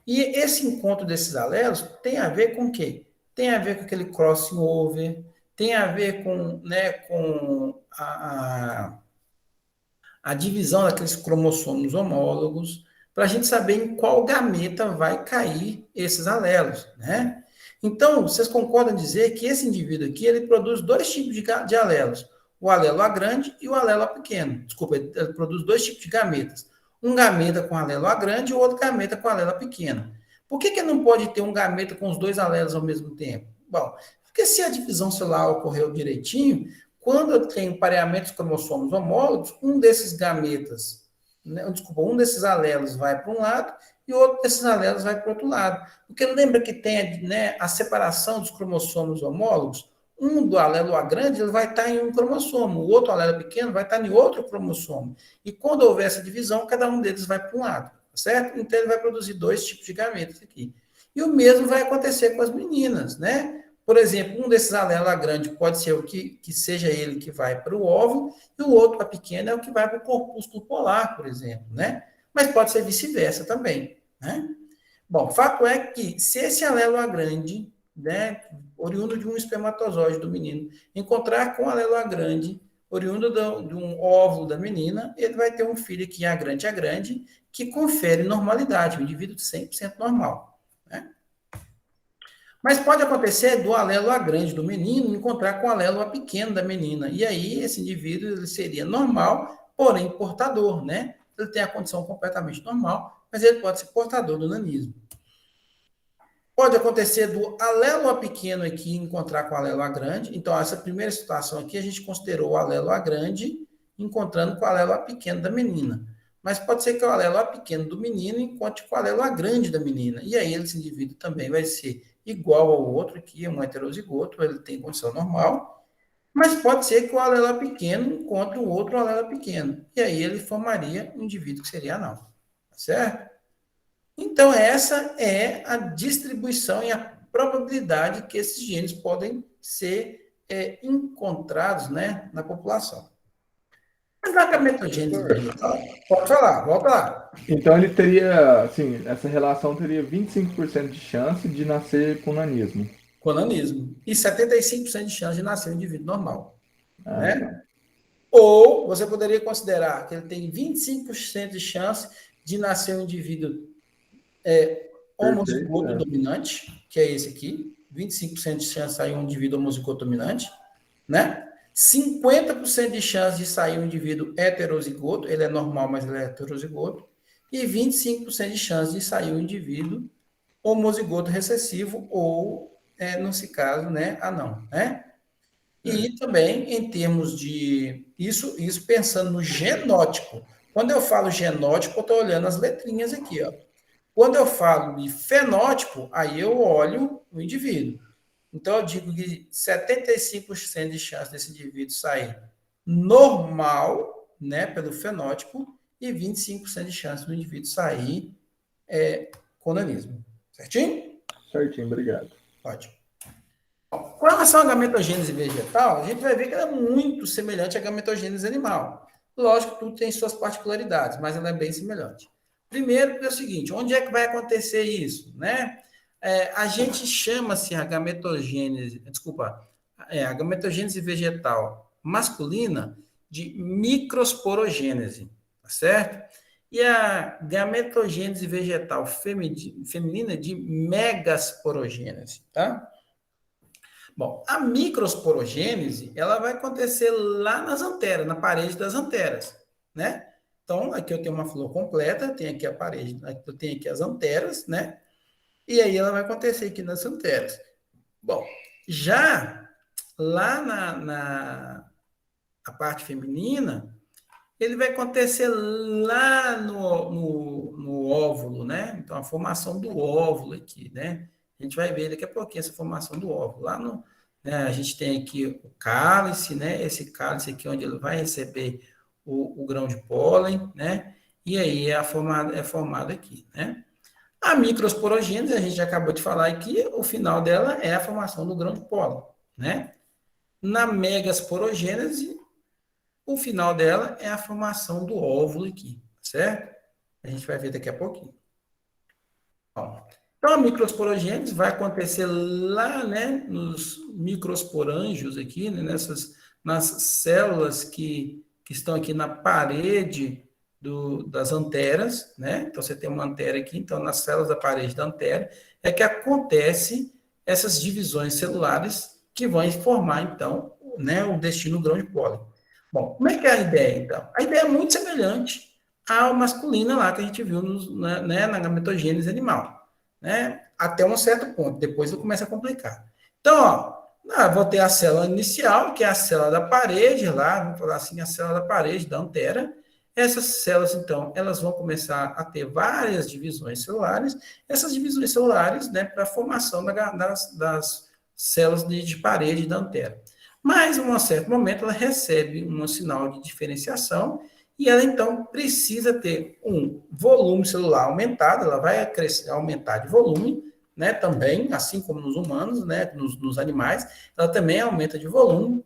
E esse encontro desses alelos tem a ver com o quê? Tem a ver com aquele crossing over, tem a ver com, né, com a divisão daqueles cromossomos homólogos, para a gente saber em qual gameta vai cair esses alelos, né? Então, vocês concordam em dizer que esse indivíduo aqui, ele produz dois tipos de alelos, o alelo A grande e o alelo A pequeno. Desculpa, ele produz dois tipos de gametas. Um gameta com alelo A grande e o outro gameta com alelo A pequeno. Por que não pode ter um gameta com os dois alelos ao mesmo tempo? Bom, porque se a divisão celular ocorreu direitinho, quando eu tenho pareamento de cromossomos homólogos, um desses gametas, né, desculpa, um desses alelos vai para um lado e outro desses alelos vai para o outro lado. Porque lembra que tem, né, a separação dos cromossomos homólogos? Um do alelo A grande ele vai estar em um cromossomo, o outro alelo pequeno vai estar em outro cromossomo. E quando houver essa divisão, cada um deles vai para um lado, certo? Então ele vai produzir dois tipos de gametas aqui. E o mesmo vai acontecer com as meninas, né? Por exemplo, um desses alelos A grande pode ser o que seja ele que vai para o óvulo, e o outro, a pequena, é o que vai para o corpúsculo polar, por exemplo, né? Mas pode ser vice-versa também, né? Bom, fato é que se esse alelo A grande, né, oriundo de um espermatozoide do menino, encontrar com o alelo A grande, oriundo de um óvulo da menina, ele vai ter um filho aqui A grande, que confere normalidade, um indivíduo 100% normal, né? Mas pode acontecer do alelo A grande do menino encontrar com o alelo A pequeno da menina. E aí, esse indivíduo ele seria normal, porém portador, né? Ele tem a condição completamente normal, mas ele pode ser portador do nanismo. Pode acontecer do alelo A pequeno aqui encontrar com o alelo A grande. Então, essa primeira situação aqui, a gente considerou o alelo A grande encontrando com o alelo A pequeno da menina. Mas pode ser que o alelo A pequeno do menino encontre com o alelo A grande da menina. E aí, esse indivíduo também vai ser igual ao outro, que é um heterozigoto, ele tem condição normal, mas pode ser que o alelo A pequeno encontre o outro alelo A pequeno, e aí ele formaria um indivíduo que seria anal, certo? Então, essa é a distribuição e a probabilidade que esses genes podem ser encontrados, né, na população. Mas na gametogênese vegetal, pode falar, volta lá. Então ele teria, assim, essa relação teria 25% de chance de nascer com nanismo. Com nanismo. E 75% de chance de nascer um indivíduo normal. Ah, né? tá. Ou você poderia considerar que ele tem 25% de chance de nascer um indivíduo homozigoto dominante, que é esse aqui. 25% de chance de sair um indivíduo homozigoto dominante, né? 50% de chance de sair um indivíduo heterozigoto, ele é normal, mas ele é heterozigoto, e 25% de chance de sair um indivíduo homozigoto recessivo, ou, nesse caso, né, anão, né? E também, em termos de... Isso pensando no genótipo. Quando eu falo genótipo, eu estou olhando as letrinhas aqui, ó. Quando eu falo de fenótipo, aí eu olho o indivíduo. Então, eu digo que 75% de chance desse indivíduo sair normal, né, pelo fenótipo, e 25% de chance do indivíduo sair com nanismo. Certinho? Certinho, obrigado. Ótimo. Com relação à gametogênese vegetal, a gente vai ver que ela é muito semelhante à gametogênese animal. Lógico que tudo tem suas particularidades, mas ela é bem semelhante. Primeiro, é o seguinte, onde é que vai acontecer isso, né? A gente chama-se a gametogênese vegetal masculina de microsporogênese, tá certo? E a gametogênese vegetal feminina de megasporogênese, tá? Bom, a microsporogênese, ela vai acontecer lá nas anteras, na parede das anteras, né? Então, aqui eu tenho uma flor completa, tenho aqui a parede, eu tenho aqui as anteras, né? E aí ela vai acontecer aqui nas anteras. Bom, já lá a parte feminina, ele vai acontecer lá no óvulo, né? Então, a formação do óvulo aqui, né? A gente vai ver daqui a pouquinho essa formação do óvulo. Lá no, né, a gente tem aqui o cálice, né? Esse cálice aqui onde ele vai receber o grão de pólen, né? E aí é formado aqui, né? A microsporogênese, a gente já acabou de falar aqui, o final dela é a formação do grão de pólen, né? Na megasporogênese, o final dela é a formação do óvulo aqui, certo? A gente vai ver daqui a pouquinho. Bom, então, a microsporogênese vai acontecer lá, né, nos microsporângios aqui, né, nas células que estão aqui na parede das anteras, né? Então, você tem uma antera aqui, então, nas células da parede da antera, é que acontece essas divisões celulares que vão formar, então, né, o destino grão de pólen. Bom, como é que é a ideia, então? A ideia é muito semelhante à masculina lá que a gente viu na gametogênese animal, né? Até um certo ponto, depois começa a complicar. Então, ó, vou ter a célula inicial, que é a célula da parede lá, vamos falar assim, a célula da parede da antera. Essas células, então, elas vão começar a ter várias divisões celulares, essas divisões celulares, né, para a formação das células de parede da antera. Mas, em um certo momento, ela recebe um sinal de diferenciação e ela, então, precisa ter um volume celular aumentado, ela vai aumentar de volume, né, também, assim como nos humanos, né, nos animais, ela também aumenta de volume,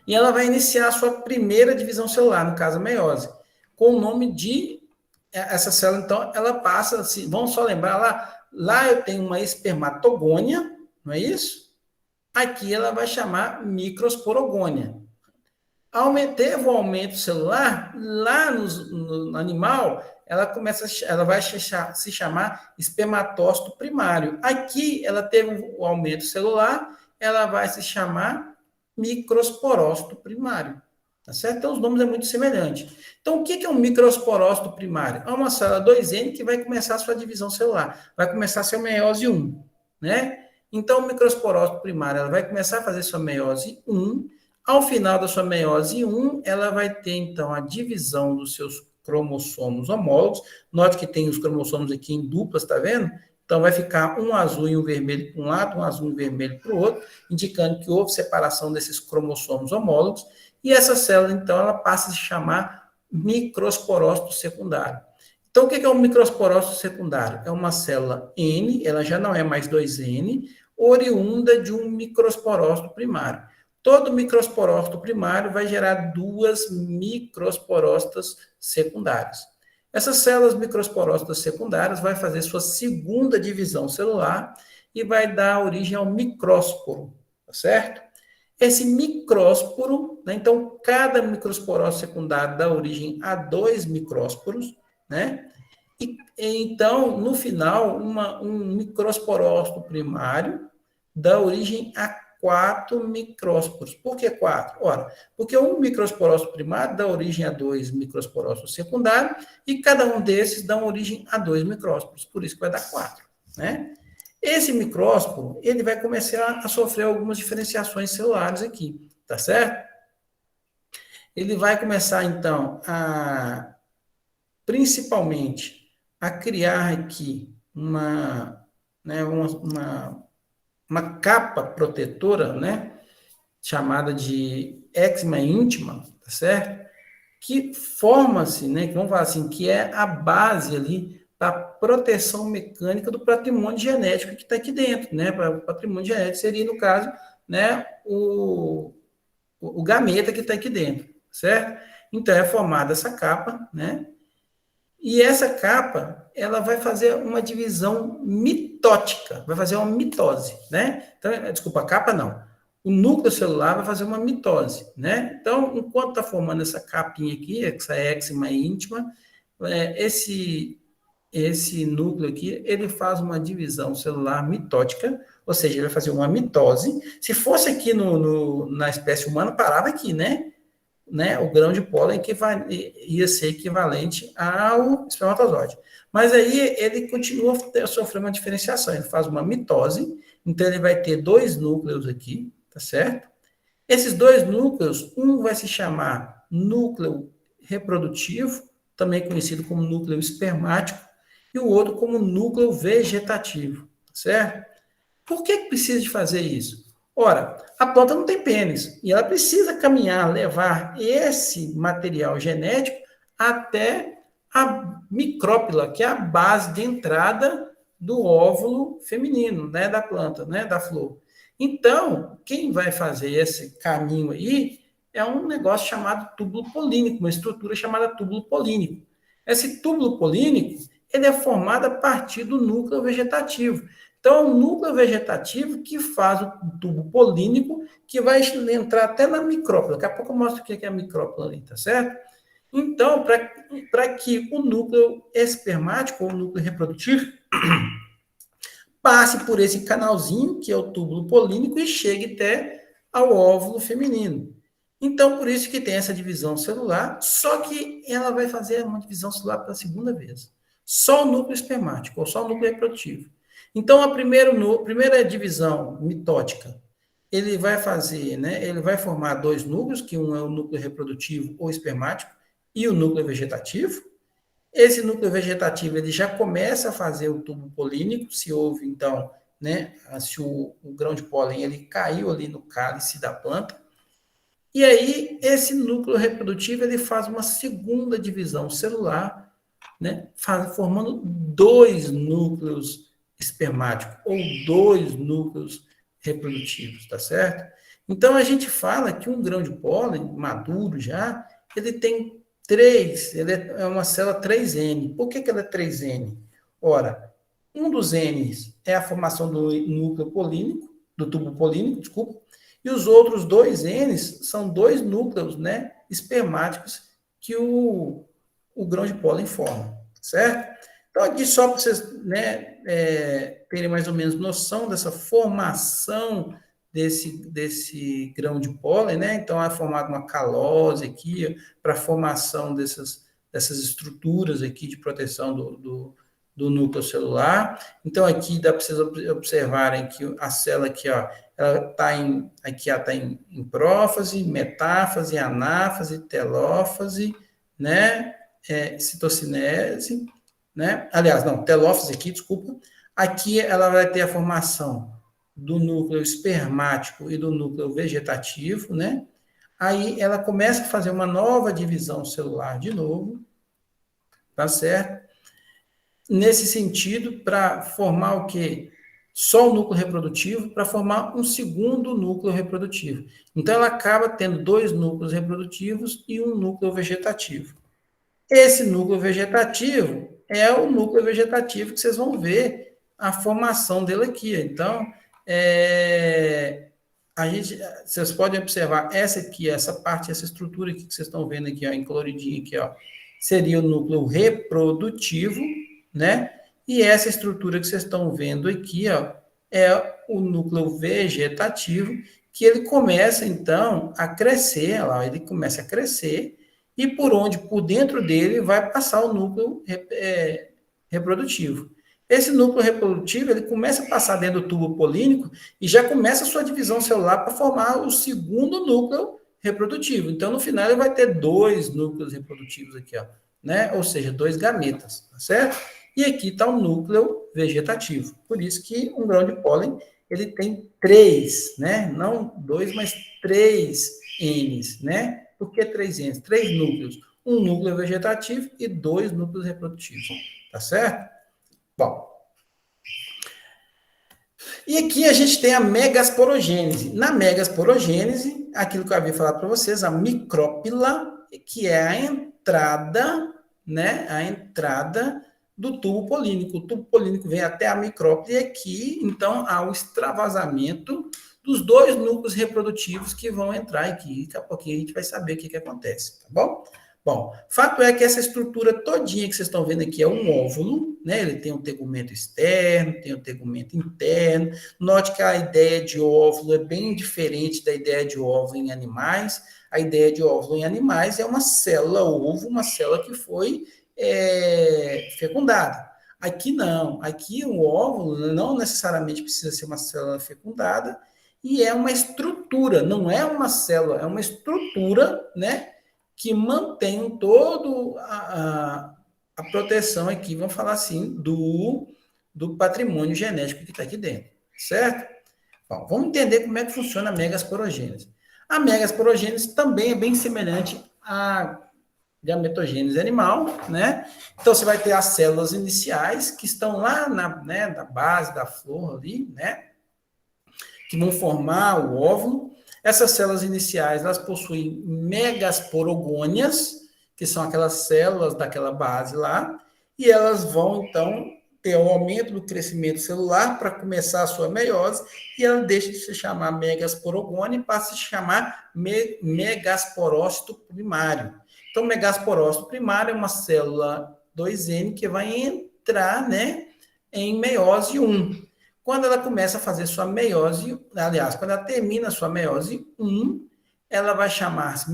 e ela vai iniciar a sua primeira divisão celular, no caso a meiose, com o nome de, essa célula, então, ela passa, assim, vamos só lembrar, lá eu tenho uma espermatogônia, não é isso? Aqui ela vai chamar microsporogônia. Teve o aumento celular, lá no animal, ela vai se chamar espermatócito primário. Aqui ela teve o aumento celular, ela vai se chamar microsporócito primário. Tá certo? Então, os nomes são muito semelhantes. Então, o que é um microsporócito primário? É uma célula 2N que vai começar a sua divisão celular. Vai começar a ser meiose 1, né? Então, o microsporócito primário, ela vai começar a fazer sua meiose 1. Ao final da sua meiose 1, ela vai ter, então, a divisão dos seus cromossomos homólogos. Note que tem os cromossomos aqui em duplas, tá vendo? Então, vai ficar um azul e um vermelho para um lado, um azul e um vermelho para o outro, indicando que houve separação desses cromossomos homólogos. E essa célula, então, ela passa a se chamar microsporócito secundário. Então, o que é um microsporócito secundário? É uma célula N, ela já não é mais 2N, oriunda de um microsporócito primário. Todo microsporócito primário vai gerar duas microsporócitas secundárias. Essas células microsporócitas secundárias vai fazer sua segunda divisão celular e vai dar origem ao micrósporo, tá certo? Esse micrósporo, né, então, cada microsporócito secundário dá origem a 2 micrósporos, né? E, então, no final, um microsporócito primário dá origem a 4 micrósporos. Por que 4? Ora, porque um microsporócito primário dá origem a 2 microsporócitos secundários e cada um desses dá origem a 2 micrósporos. Por isso que vai dar 4, né? Esse micrósporo, ele vai começar a sofrer algumas diferenciações celulares aqui, tá certo? Ele vai começar, então, principalmente, a criar aqui uma capa protetora, né, chamada de eczema íntima, tá certo? Que forma-se, né, que vamos falar assim, que é a base ali da proteção mecânica do patrimônio genético que está aqui dentro, né? O patrimônio genético seria, no caso, né, o gameta que está aqui dentro, certo? Então, é formada essa capa, né? E essa capa, ela vai fazer uma divisão mitótica, vai fazer uma mitose, né? Então, desculpa, a capa não. O núcleo celular vai fazer uma mitose, né? Então, enquanto está formando essa capinha aqui, essa eczema íntima, esse núcleo aqui, ele faz uma divisão celular mitótica, Ou seja, ele vai fazer uma mitose. Se fosse aqui na espécie humana, parava aqui, né? O grão de pólen ia ser equivalente ao espermatozoide. Mas aí ele continua sofrendo uma diferenciação. Ele faz uma mitose, então ele vai ter 2 núcleos aqui, tá certo? Esses 2 núcleos, um vai se chamar núcleo reprodutivo, também conhecido como núcleo espermático, e o outro como núcleo vegetativo, certo? Por que precisa de fazer isso? Ora, a planta não tem pênis, e ela precisa caminhar, levar esse material genético até a micrópila, que é a base de entrada do óvulo feminino, né, da planta, né, da flor. Então, quem vai fazer esse caminho aí é um negócio chamado túbulo polínico, uma estrutura chamada túbulo polínico. Esse túbulo polínico, ele é formado a partir do núcleo vegetativo. Então, é o núcleo vegetativo que faz o tubo polínico, que vai entrar até na micrópila. Daqui a pouco eu mostro o que é a micrópila ali, tá certo? Então, para que o núcleo espermático, ou o núcleo reprodutivo, passe por esse canalzinho, que é o túbulo polínico, e chegue até ao óvulo feminino. Então, por isso que tem essa divisão celular, só que ela vai fazer uma divisão celular pela segunda vez. Só o núcleo espermático, ou só o núcleo reprodutivo. Então, a primeira divisão mitótica, ele vai fazer, né? Ele vai formar 2 núcleos, que um é o núcleo reprodutivo ou espermático, e o núcleo vegetativo. Esse núcleo vegetativo ele já começa a fazer o tubo polínico, se houve, então, né, se o grão de pólen ele caiu ali no cálice da planta. E aí, esse núcleo reprodutivo ele faz uma segunda divisão celular, né, formando 2 núcleos espermáticos, ou 2 núcleos reprodutivos, tá certo? Então, a gente fala que um grão de pólen maduro já, ele tem 3, ele é uma célula 3N. Por que ela é 3N? Ora, um dos N's é a formação do núcleo polínico, do tubo polínico, desculpa, e os outros 2 N's são 2 núcleos, né, espermáticos que o grão de pólen forma, certo? Então, aqui só para vocês, né, terem mais ou menos noção dessa formação desse grão de pólen, né? Então, é formada uma calose aqui para a formação dessas estruturas aqui de proteção do núcleo celular. Então, aqui dá para vocês observarem que a célula aqui, ó, ela está em prófase, metáfase, anáfase, telófase, né? Citocinese, né? Aliás, não, telófase aqui, desculpa. Aqui ela vai ter a formação do núcleo espermático e do núcleo vegetativo, né? Aí ela começa a fazer uma nova divisão celular de novo, tá certo? Nesse sentido, para formar o quê? Só o núcleo reprodutivo, para formar um segundo núcleo reprodutivo. Então, ela acaba tendo 2 núcleos reprodutivos e um núcleo vegetativo. Esse núcleo vegetativo é o núcleo vegetativo que vocês vão ver a formação dele aqui. Então, vocês podem observar essa parte, essa estrutura aqui que vocês estão vendo aqui, ó, em coloridinho aqui, ó, seria o núcleo reprodutivo, né? E essa estrutura que vocês estão vendo aqui, ó, é o núcleo vegetativo, que ele começa, então, a crescer, ó, ele começa a crescer, e por dentro dele vai passar o núcleo reprodutivo. Esse núcleo reprodutivo, ele começa a passar dentro do tubo polínico e já começa a sua divisão celular para formar o segundo núcleo reprodutivo. Então, no final, ele vai ter 2 núcleos reprodutivos aqui, ó, né? Ou seja, 2 gametas, tá certo? E aqui está o núcleo vegetativo. Por isso que um grão de pólen, ele tem 3, né? Não 2, mas 3 N's, né? Por que 3 N's? 3 núcleos. Um núcleo vegetativo e 2 núcleos reprodutivos, tá certo? Bom, e aqui a gente tem a megasporogênese. Na megasporogênese, aquilo que eu havia falado para vocês, a micrópila, que é a entrada, né? A entrada do tubo polínico. O tubo polínico vem até a micrópila e aqui, então, há o extravasamento dos 2 núcleos reprodutivos que vão entrar aqui. Daqui a pouquinho a gente vai saber o que acontece, tá bom? Bom, fato é que essa estrutura todinha que vocês estão vendo aqui é um óvulo, né? Ele tem um tegumento externo, tem um tegumento interno. Note que a ideia de óvulo é bem diferente da ideia de óvulo em animais. A ideia de óvulo em animais é uma célula ovo, uma célula que foi fecundada. Aqui não, aqui o óvulo não necessariamente precisa ser uma célula fecundada e é uma estrutura, não é uma célula, é uma estrutura, né? Que mantém todo a proteção aqui, vamos falar assim, do patrimônio genético que está aqui dentro, certo? Bom, vamos entender como é que funciona a megasporogênese. A megasporogênese também é bem semelhante à gametogênese animal, né? Então, você vai ter as células iniciais que estão lá na base da flor ali, né? Que vão formar o óvulo. Essas células iniciais, elas possuem megasporogônias, que são aquelas células daquela base lá, e elas vão, então, ter um aumento do crescimento celular para começar a sua meiose, e ela deixa de se chamar megasporogônia e passa a se chamar megasporócito primário. Então, megasporócito primário é uma célula 2N que vai entrar, né, em meiose 1. Quando ela começa a fazer sua meiose, aliás, quando ela termina a sua meiose 1, ela vai chamar-se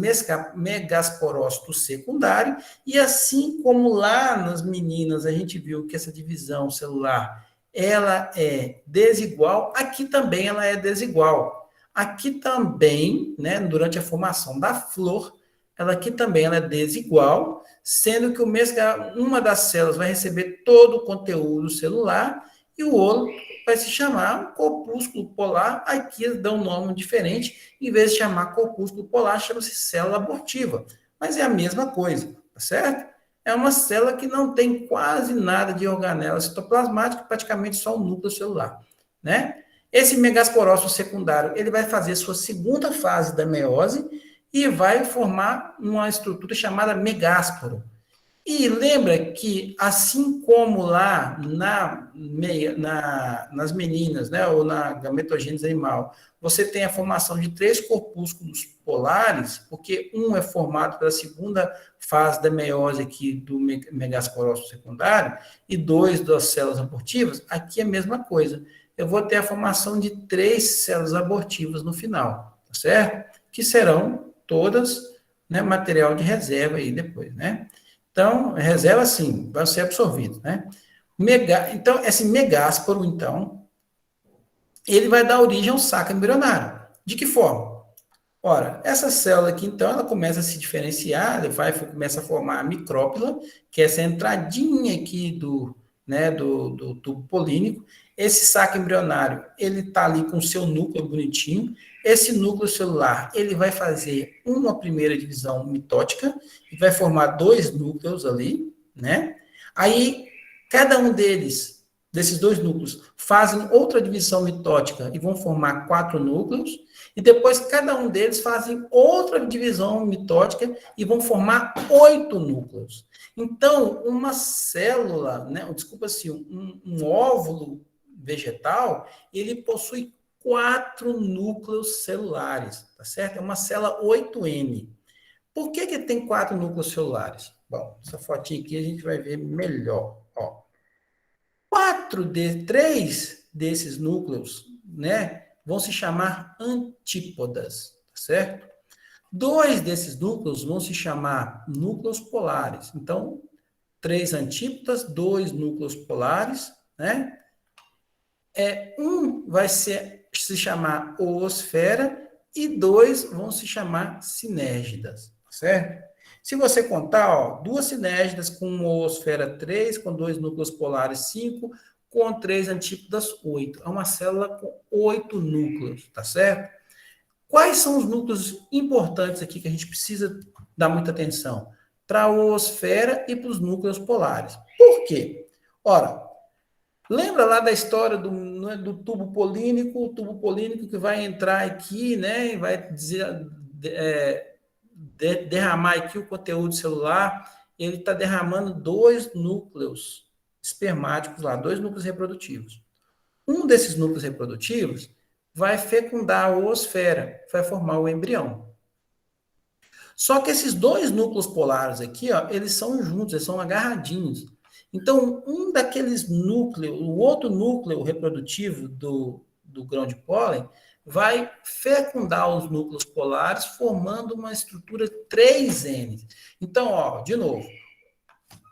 megasporócito secundário, e assim como lá nas meninas a gente viu que essa divisão celular ela é desigual, aqui também ela é desigual. Aqui também, né, durante a formação da flor, ela é desigual, sendo que uma das células vai receber todo o conteúdo celular e o outro vai se chamar corpúsculo polar. Aqui eles dão um nome diferente, em vez de chamar corpúsculo polar, chama-se célula abortiva. Mas é a mesma coisa, tá certo? É uma célula que não tem quase nada de organela citoplasmática, praticamente só o núcleo celular, né? Esse megasporócito secundário, ele vai fazer sua segunda fase da meiose e vai formar uma estrutura chamada megásporo. E lembra que, assim como lá nas meninas, né, ou na gametogênese animal, você tem a formação de 3 corpúsculos polares, porque um é formado pela segunda fase da meiose aqui do megasporócito secundário, e 2 das células abortivas, aqui é a mesma coisa. Eu vou ter a formação de 3 células abortivas no final, tá certo? Que serão todas, né, material de reserva aí depois, né? Então, reserva sim, vai ser absorvido, né? Então, esse megásporo, então, ele vai dar origem ao saco embrionário. De que forma? Ora, essa célula aqui, então, ela começa a se diferenciar, começa a formar a micrópila, que é essa entradinha aqui do tubo polínico. Esse saco embrionário, ele está ali com o seu núcleo bonitinho. Esse núcleo celular, ele vai fazer uma primeira divisão mitótica, e vai formar 2 núcleos ali, né? Aí, cada um desses 2 núcleos, fazem outra divisão mitótica e vão formar 4 núcleos, e depois cada um deles fazem outra divisão mitótica e vão formar 8 núcleos. Então, uma célula, né, um óvulo vegetal, ele possui 4 núcleos celulares, tá certo? É uma célula 8N. Por que tem 4 núcleos celulares? Bom, essa fotinha aqui a gente vai ver melhor. Ó. 3 desses núcleos, né, vão se chamar antípodas, tá certo? 2 desses núcleos vão se chamar núcleos polares. Então, 3 antípodas, 2 núcleos polares, né? Um vai se chamar oosfera e 2 vão se chamar sinérgidas, certo? Se você contar, ó, 2 sinérgidas com uma oosfera 3, com 2 núcleos polares 5, com 3 antípodas 8. É uma célula com 8 núcleos, tá certo? Quais são os núcleos importantes aqui que a gente precisa dar muita atenção? Para a oosfera e para os núcleos polares. Por quê? Ora, lembra lá da história do tubo polínico, o tubo polínico que vai entrar aqui, né, e vai derramar aqui o conteúdo celular, ele está derramando 2 núcleos espermáticos lá, 2 núcleos reprodutivos. Um desses núcleos reprodutivos vai fecundar a oosfera, vai formar o embrião. Só que esses dois núcleos polares aqui, ó, eles são juntos, eles são agarradinhos. Então, um daqueles núcleos, o outro núcleo reprodutivo do grão de pólen, vai fecundar os núcleos polares, formando uma estrutura 3N. Então, ó, de novo,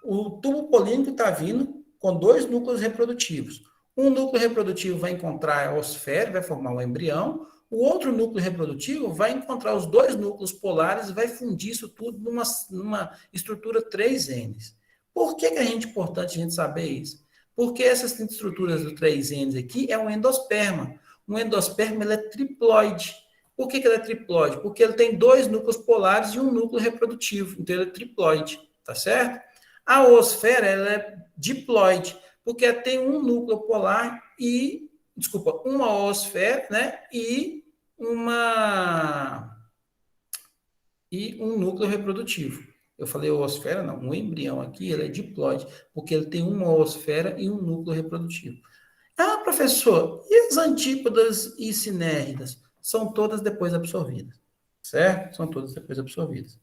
o tubo polínico está vindo com dois núcleos reprodutivos. Um núcleo reprodutivo vai encontrar a osfera, vai formar um embrião. O outro núcleo reprodutivo vai encontrar os dois núcleos polares e vai fundir isso tudo numa estrutura 3N. Por que é importante a gente saber isso? Porque essas estruturas do 3N aqui é um endosperma. Um endosperma ele é triploide. Por que ele é triploide? Porque ele tem dois núcleos polares e um núcleo reprodutivo. Então ele é triploide, tá certo? A oosfera ela é diploide, porque tem um núcleo polar e, uma oosfera, né? E um núcleo reprodutivo. Eu falei oosfera, não. Um embrião aqui, ele é diploide, porque ele tem uma oosfera e um núcleo reprodutivo. Ah, professor, e as antípodas e sinéridas? São todas depois absorvidas, certo? São todas depois absorvidas.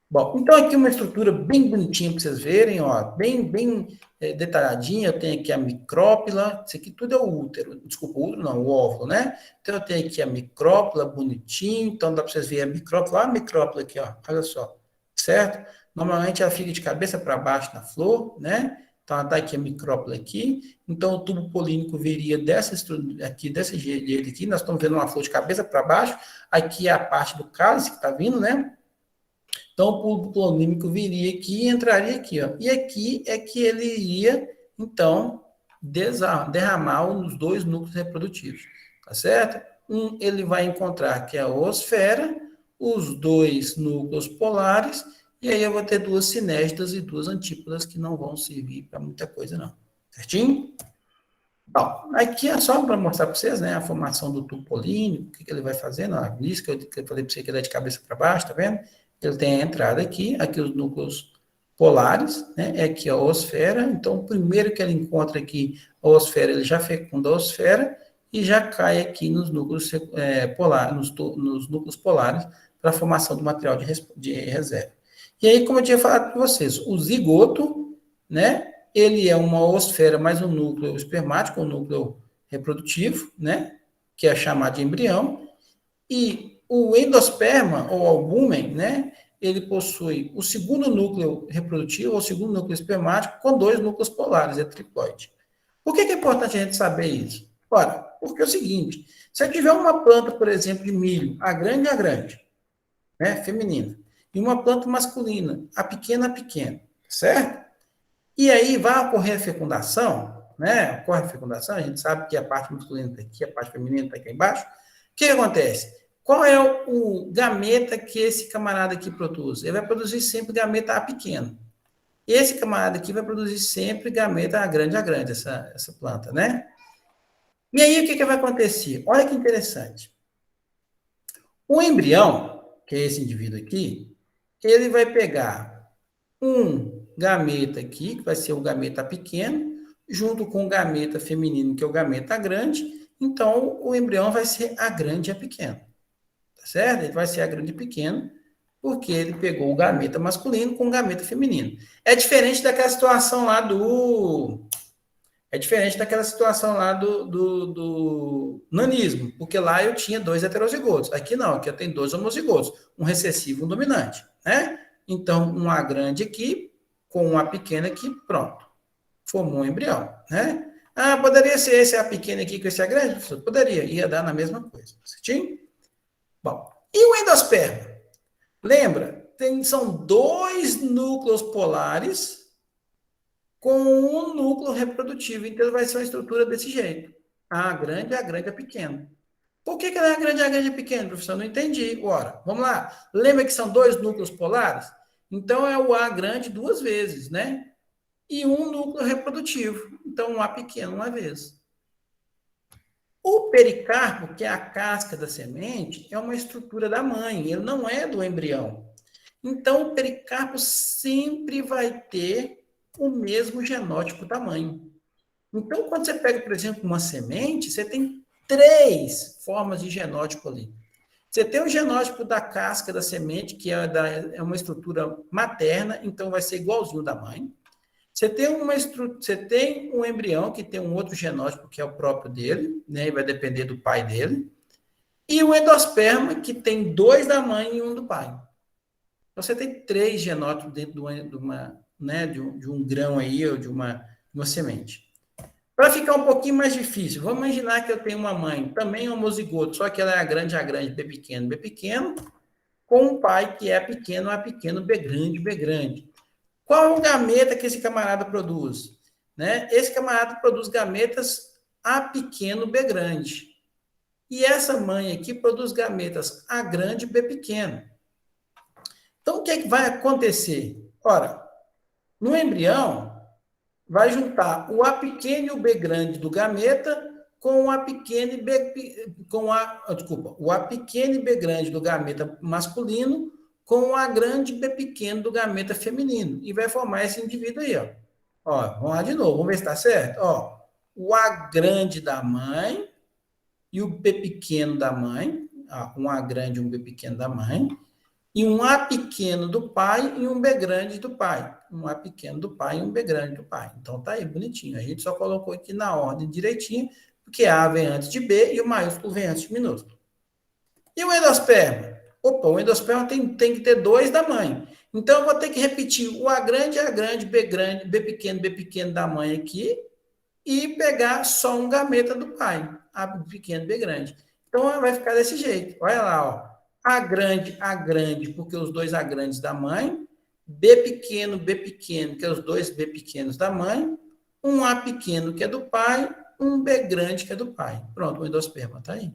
Bom, então aqui uma estrutura bem bonitinha para vocês verem, ó, bem detalhadinha. Eu tenho aqui a micrópila, isso aqui tudo é o útero, desculpa, o útero não, o óvulo, né? Então eu tenho aqui a micrópila bonitinho, então dá para vocês verem a micrópila, olha a micrópila aqui, ó, olha só, certo? Normalmente ela fica de cabeça para baixo na flor, né? Então ela tá aqui a micrópila aqui, então o tubo polínico viria aqui, desse jeito aqui, nós estamos vendo uma flor de cabeça para baixo, aqui é a parte do cálice que está vindo, né? Então, o tubo polínico viria aqui e entraria aqui, ó. E aqui é que ele iria, então, derramar os dois núcleos reprodutivos, tá certo? Ele vai encontrar que é a oosfera, os dois núcleos polares, e aí eu vou ter duas sinégidas e duas antípodas que não vão servir para muita coisa, não. Certinho? Bom, aqui é só para mostrar para vocês, né, a formação do tubo polínico, o que ele vai fazendo, ó, isso que eu falei para você que ele é de cabeça para baixo, tá vendo? Ele tem a entrada aqui os núcleos polares, né? É aqui a oosfera. Então, o primeiro que ele encontra aqui, a oosfera, ele já fecunda a oosfera e já cai aqui nos núcleos polares, nos núcleos polares para a formação do material de reserva. E aí, como eu tinha falado para vocês, o zigoto, né? Ele é uma oosfera mais um núcleo espermático, um núcleo reprodutivo, né? Que é chamado de embrião. E o endosperma, ou albúmen, né, ele possui o segundo núcleo reprodutivo, ou o segundo núcleo espermático, com dois núcleos polares, é triploide. Por que é importante a gente saber isso? Ora, porque é o seguinte, se eu tiver uma planta, por exemplo, de milho, a grande, né, feminina, e uma planta masculina, a pequena, certo? E aí vai ocorrer a fecundação, né, ocorre a fecundação, a gente sabe que a parte masculina está aqui, a parte feminina está aqui embaixo. O que acontece? Qual é o gameta que esse camarada aqui produz? Ele vai produzir sempre gameta A pequeno. Esse camarada aqui vai produzir sempre gameta A grande, essa planta, né? E aí, o que vai acontecer? Olha que interessante. O embrião, que é esse indivíduo aqui, ele vai pegar um gameta aqui, que vai ser o gameta pequeno, junto com o gameta feminino, que é o gameta grande. Então, o embrião vai ser A grande e A pequeno. Tá certo? Ele vai ser A grande e pequeno, porque ele pegou o gameta masculino com o gameta feminino. É diferente daquela situação lá do nanismo, porque lá eu tinha dois heterozigotos. Aqui não, aqui eu tenho dois homozigotos, um recessivo e um dominante, né? Então, um A grande aqui, com um A pequeno aqui, pronto. Formou um embrião, né? Ah, poderia ser esse A pequeno aqui com esse A grande? Poderia, ia dar na mesma coisa, certinho? Bom, e o endosperma? Lembra? São dois núcleos polares com um núcleo reprodutivo. Então, vai ser uma estrutura desse jeito. A grande, A pequeno. Por que ela é A grande, pequeno, professor? Não entendi. Ora, vamos lá. Lembra que são dois núcleos polares? Então, é o A grande duas vezes, né? E um núcleo reprodutivo. Então, um A pequeno uma vez. O pericarpo, que é a casca da semente, é uma estrutura da mãe, ele não é do embrião. Então, o pericarpo sempre vai ter o mesmo genótipo da mãe. Então, quando você pega, por exemplo, uma semente, você tem 3 formas de genótipo ali. Você tem o genótipo da casca da semente, que é uma estrutura materna, então vai ser igualzinho da mãe. Você tem um embrião que tem um outro genótipo, que é o próprio dele, né? E vai depender do pai dele. E o endosperma, que tem 2 da mãe e 1 do pai. Então, você tem 3 genótipos dentro de um grão aí, ou de uma semente. Para ficar um pouquinho mais difícil, vamos imaginar que eu tenho uma mãe, também homozigoto, só que ela é A grande, B pequeno, com um pai que é pequeno, A pequeno, B grande. Qual é o gameta que esse camarada produz? Né? Esse camarada produz gametas A pequeno, B grande. E essa mãe aqui produz gametas A grande, B pequeno. Então, o que é que vai acontecer? Ora, no embrião, vai juntar o A pequeno e o B grande do gameta com o A pequeno e o A pequeno e B grande do gameta masculino com o A grande e B pequeno do gameta feminino. E vai formar esse indivíduo aí, ó. Ó, vamos lá de novo, vamos ver se está certo. Ó, o A grande da mãe e o B pequeno da mãe, um A grande e um B pequeno da mãe, e um A pequeno do pai e um B grande do pai. Um A pequeno do pai e um B grande do pai. Então tá aí, bonitinho. A gente só colocou aqui na ordem direitinho, porque A vem antes de B e o maiúsculo vem antes de minúsculo. E o endosperma? Opa, o endosperma tem que ter 2 da mãe. Então eu vou ter que repetir o A grande, B pequeno da mãe aqui, e pegar só um gameta do pai, A pequeno, B grande. Então vai ficar desse jeito. Olha lá, ó. A grande, porque os 2 A grandes da mãe, B pequeno, que é os 2 B pequenos da mãe, um A pequeno, que é do pai, um B grande, que é do pai. Pronto, o endosperma está aí.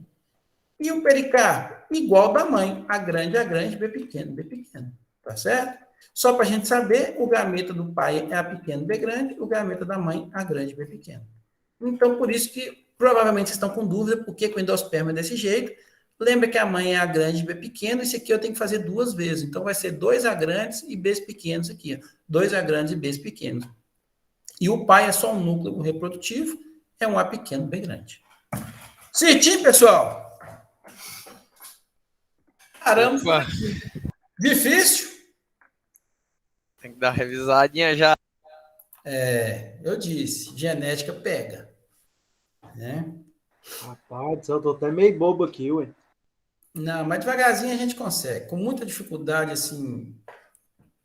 E o pericarpo? Igual da mãe, A grande, B pequeno. Tá certo? Só para a gente saber, o gameta do pai é A pequeno, B grande, o gameta da mãe, A grande, B pequeno. Então, por isso que provavelmente vocês estão com dúvida por que o endosperma é desse jeito. Lembra que a mãe é A grande, B pequeno, esse aqui eu tenho que fazer 2 vezes. Então, vai ser 2 A grandes e Bs pequenos aqui. 2 A grandes e Bs pequenos. E o pai é só um núcleo reprodutivo, é um A pequeno, B grande. Certinho, pessoal? Caramba, Opa, difícil? tem que dar revisadinha já. Eu disse, genética pega, né? Rapaz, eu tô até meio bobo aqui, ué. Não, mas devagarzinho a gente consegue. Com muita dificuldade, assim,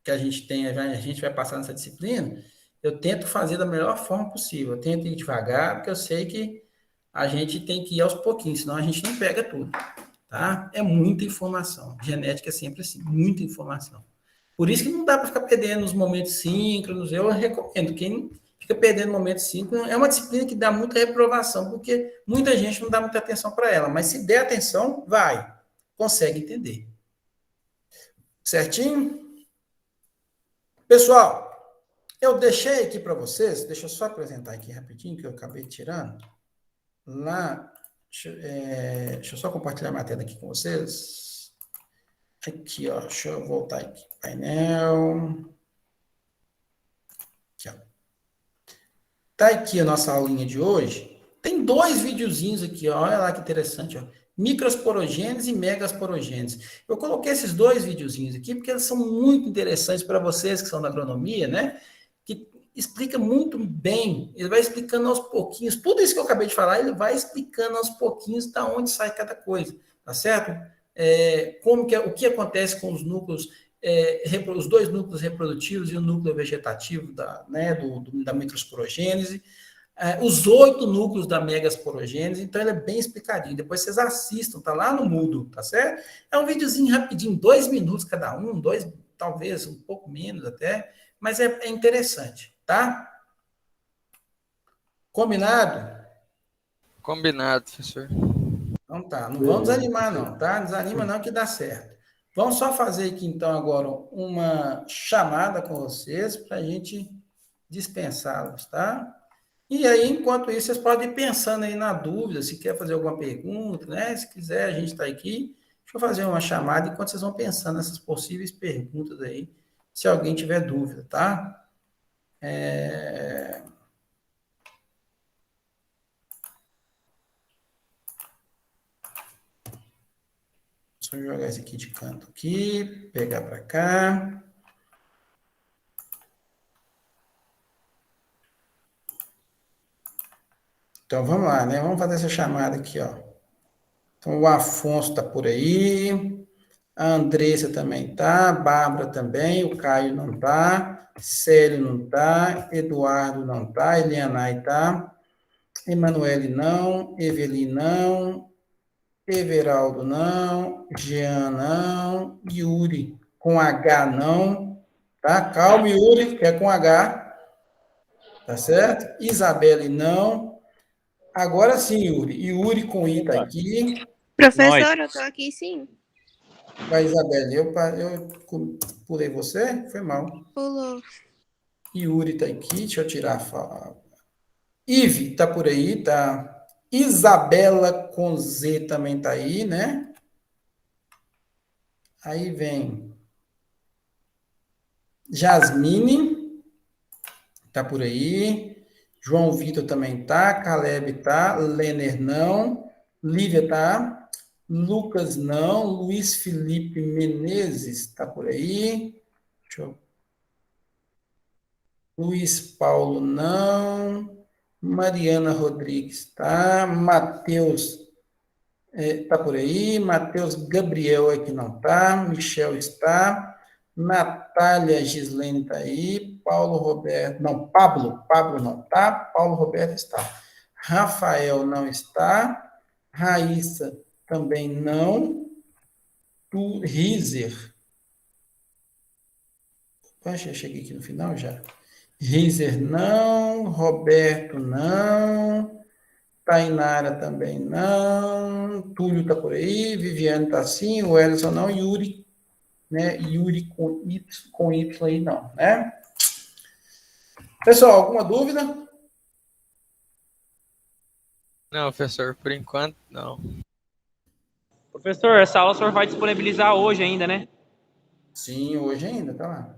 que a gente tem, a gente vai passar nessa disciplina, eu tento fazer da melhor forma possível. Eu tento ir devagar, porque eu sei que a gente tem que ir aos pouquinhos, senão a gente não pega tudo, tá? É muita informação. Genética é sempre assim, muita informação. Por isso que não dá para ficar perdendo os momentos síncronos. Eu recomendo. Quem fica perdendo momentos síncronos é uma disciplina que dá muita reprovação, porque muita gente não dá muita atenção para ela. Mas se der atenção, vai. Consegue entender. Certinho? Pessoal, eu deixei aqui para vocês, deixa eu só apresentar aqui rapidinho, que eu acabei tirando. Lá, deixa eu só compartilhar a matéria aqui com vocês. Aqui, ó, deixa eu voltar aqui. Painel. Aqui, ó. Tá aqui a nossa aulinha de hoje. Tem 2 videozinhos aqui, ó. Olha lá que interessante, ó. Microsporogênese e megasporogênese. Eu coloquei esses 2 videozinhos aqui porque eles são muito interessantes para vocês que são da agronomia, né? Que explica muito bem. Ele vai explicando aos pouquinhos. Tudo isso que eu acabei de falar, ele vai explicando aos pouquinhos da onde sai cada coisa, tá certo? O que acontece com os núcleos, os 2 núcleos reprodutivos e o núcleo vegetativo da microsporogênese, os 8 núcleos da megasporogênese, então ele é bem explicadinho. Depois vocês assistam, tá lá no Moodle, tá certo? É um videozinho rapidinho, 2 minutos cada um, 2, talvez um pouco menos até, mas é interessante, tá? Combinado? Combinado, professor. Então tá, não vamos desanimar não, tá? Não desanima não que dá certo. Vamos só fazer aqui então agora uma chamada com vocês para a gente dispensá-los, tá? E aí, enquanto isso, vocês podem ir pensando aí na dúvida, se quer fazer alguma pergunta, né? Se quiser, a gente está aqui. Deixa eu fazer uma chamada enquanto vocês vão pensando nessas possíveis perguntas aí, se alguém tiver dúvida, tá? Só jogar esse aqui de canto aqui, pegar para cá. Então, vamos lá, né? Vamos fazer essa chamada aqui, ó. Então, o Afonso está por aí, a Andressa também tá, a Bárbara também, o Caio não tá, Célio não tá, Eduardo não tá, Elianai tá, Emanuele não, Eveli não, Everaldo não, Jean não, Yuri com H não, tá? Calma, Yuri, que é com H, tá certo? Isabelle não. Agora sim, Yuri. Yuri com I tá aqui. Professor, eu tô aqui sim. Vai, Isabelle, eu pulei você? Foi mal. Pulou. Yuri tá aqui, deixa eu tirar a fala. Ive tá por aí, tá? Isabela com Z também tá aí, né? Aí vem Jasmine, tá por aí. João Vitor também tá. Caleb tá. Lenner não. Lívia tá. Lucas não. Luiz Felipe Menezes tá por aí. Deixa eu... Luiz Paulo não. Mariana Rodrigues tá. Matheus tá por aí. Matheus Gabriel é que não tá. Michel está. Natália Gislene está aí. Paulo Roberto. Não, Pablo não está. Paulo Roberto está. Rafael não está. Raíssa também não. Rizer. Poxa, eu cheguei aqui no final já. Rizer não. Roberto não. Tainara também não. Túlio está por aí. Viviane está sim. O Ellison não. Yuri, né? Yuri com Y aí não, né? Pessoal, alguma dúvida? Não, professor, por enquanto, não. Professor, essa aula o senhor vai disponibilizar hoje ainda, né? Sim, hoje ainda, tá lá.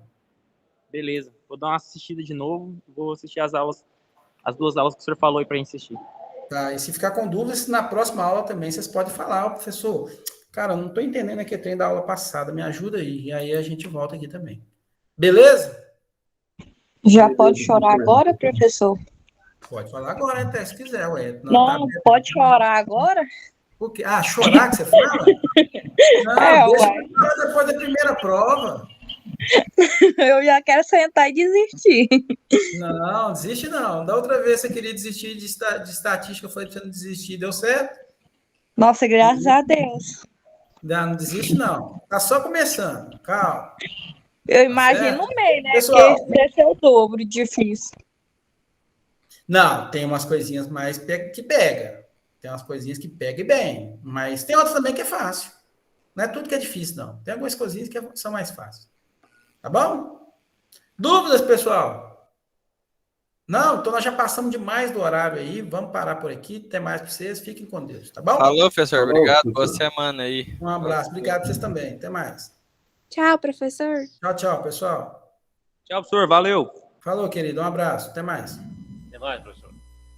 Beleza. Vou dar uma assistida de novo. Vou assistir as aulas, as 2 aulas que o senhor falou aí para assistir. Tá, e se ficar com dúvidas, na próxima aula também vocês podem falar, ó, professor, cara, eu não tô entendendo aqui o trem da aula passada, me ajuda aí. E aí a gente volta aqui também. Beleza? Já pode chorar agora, professor? Pode falar agora, até se quiser, ué. Não, pode chorar agora? O quê? Ah, chorar que você fala? Não, deixa eu falar depois da primeira prova. Eu já quero sentar e desistir. Não, desiste não. Da outra vez você queria desistir de estatística, foi pra você não desistir, deu certo? Nossa, graças a Deus. Não desiste não. Tá só começando, calma. Eu imagino no meio, né? Pessoal, Porque deve ser o dobro difícil. não, tem umas coisinhas mais que pega. Tem umas coisinhas que pega e bem. Mas tem outras também que é fácil. Não é tudo que é difícil, não. Tem algumas coisinhas que são mais fáceis. Tá bom? Dúvidas, pessoal? Não, então nós já passamos demais do horário aí. Vamos parar por aqui. Até mais para vocês. Fiquem com Deus, tá bom? Falou, professor. Falou, Obrigado. professor. Boa semana aí. Um abraço. Obrigado para vocês também. Até mais. Tchau, professor. Tchau, tchau, pessoal. Tchau, professor. Valeu. Falou, querido. Um abraço. Até mais. Até mais, professor.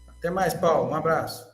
Até mais, Paulo. Um abraço.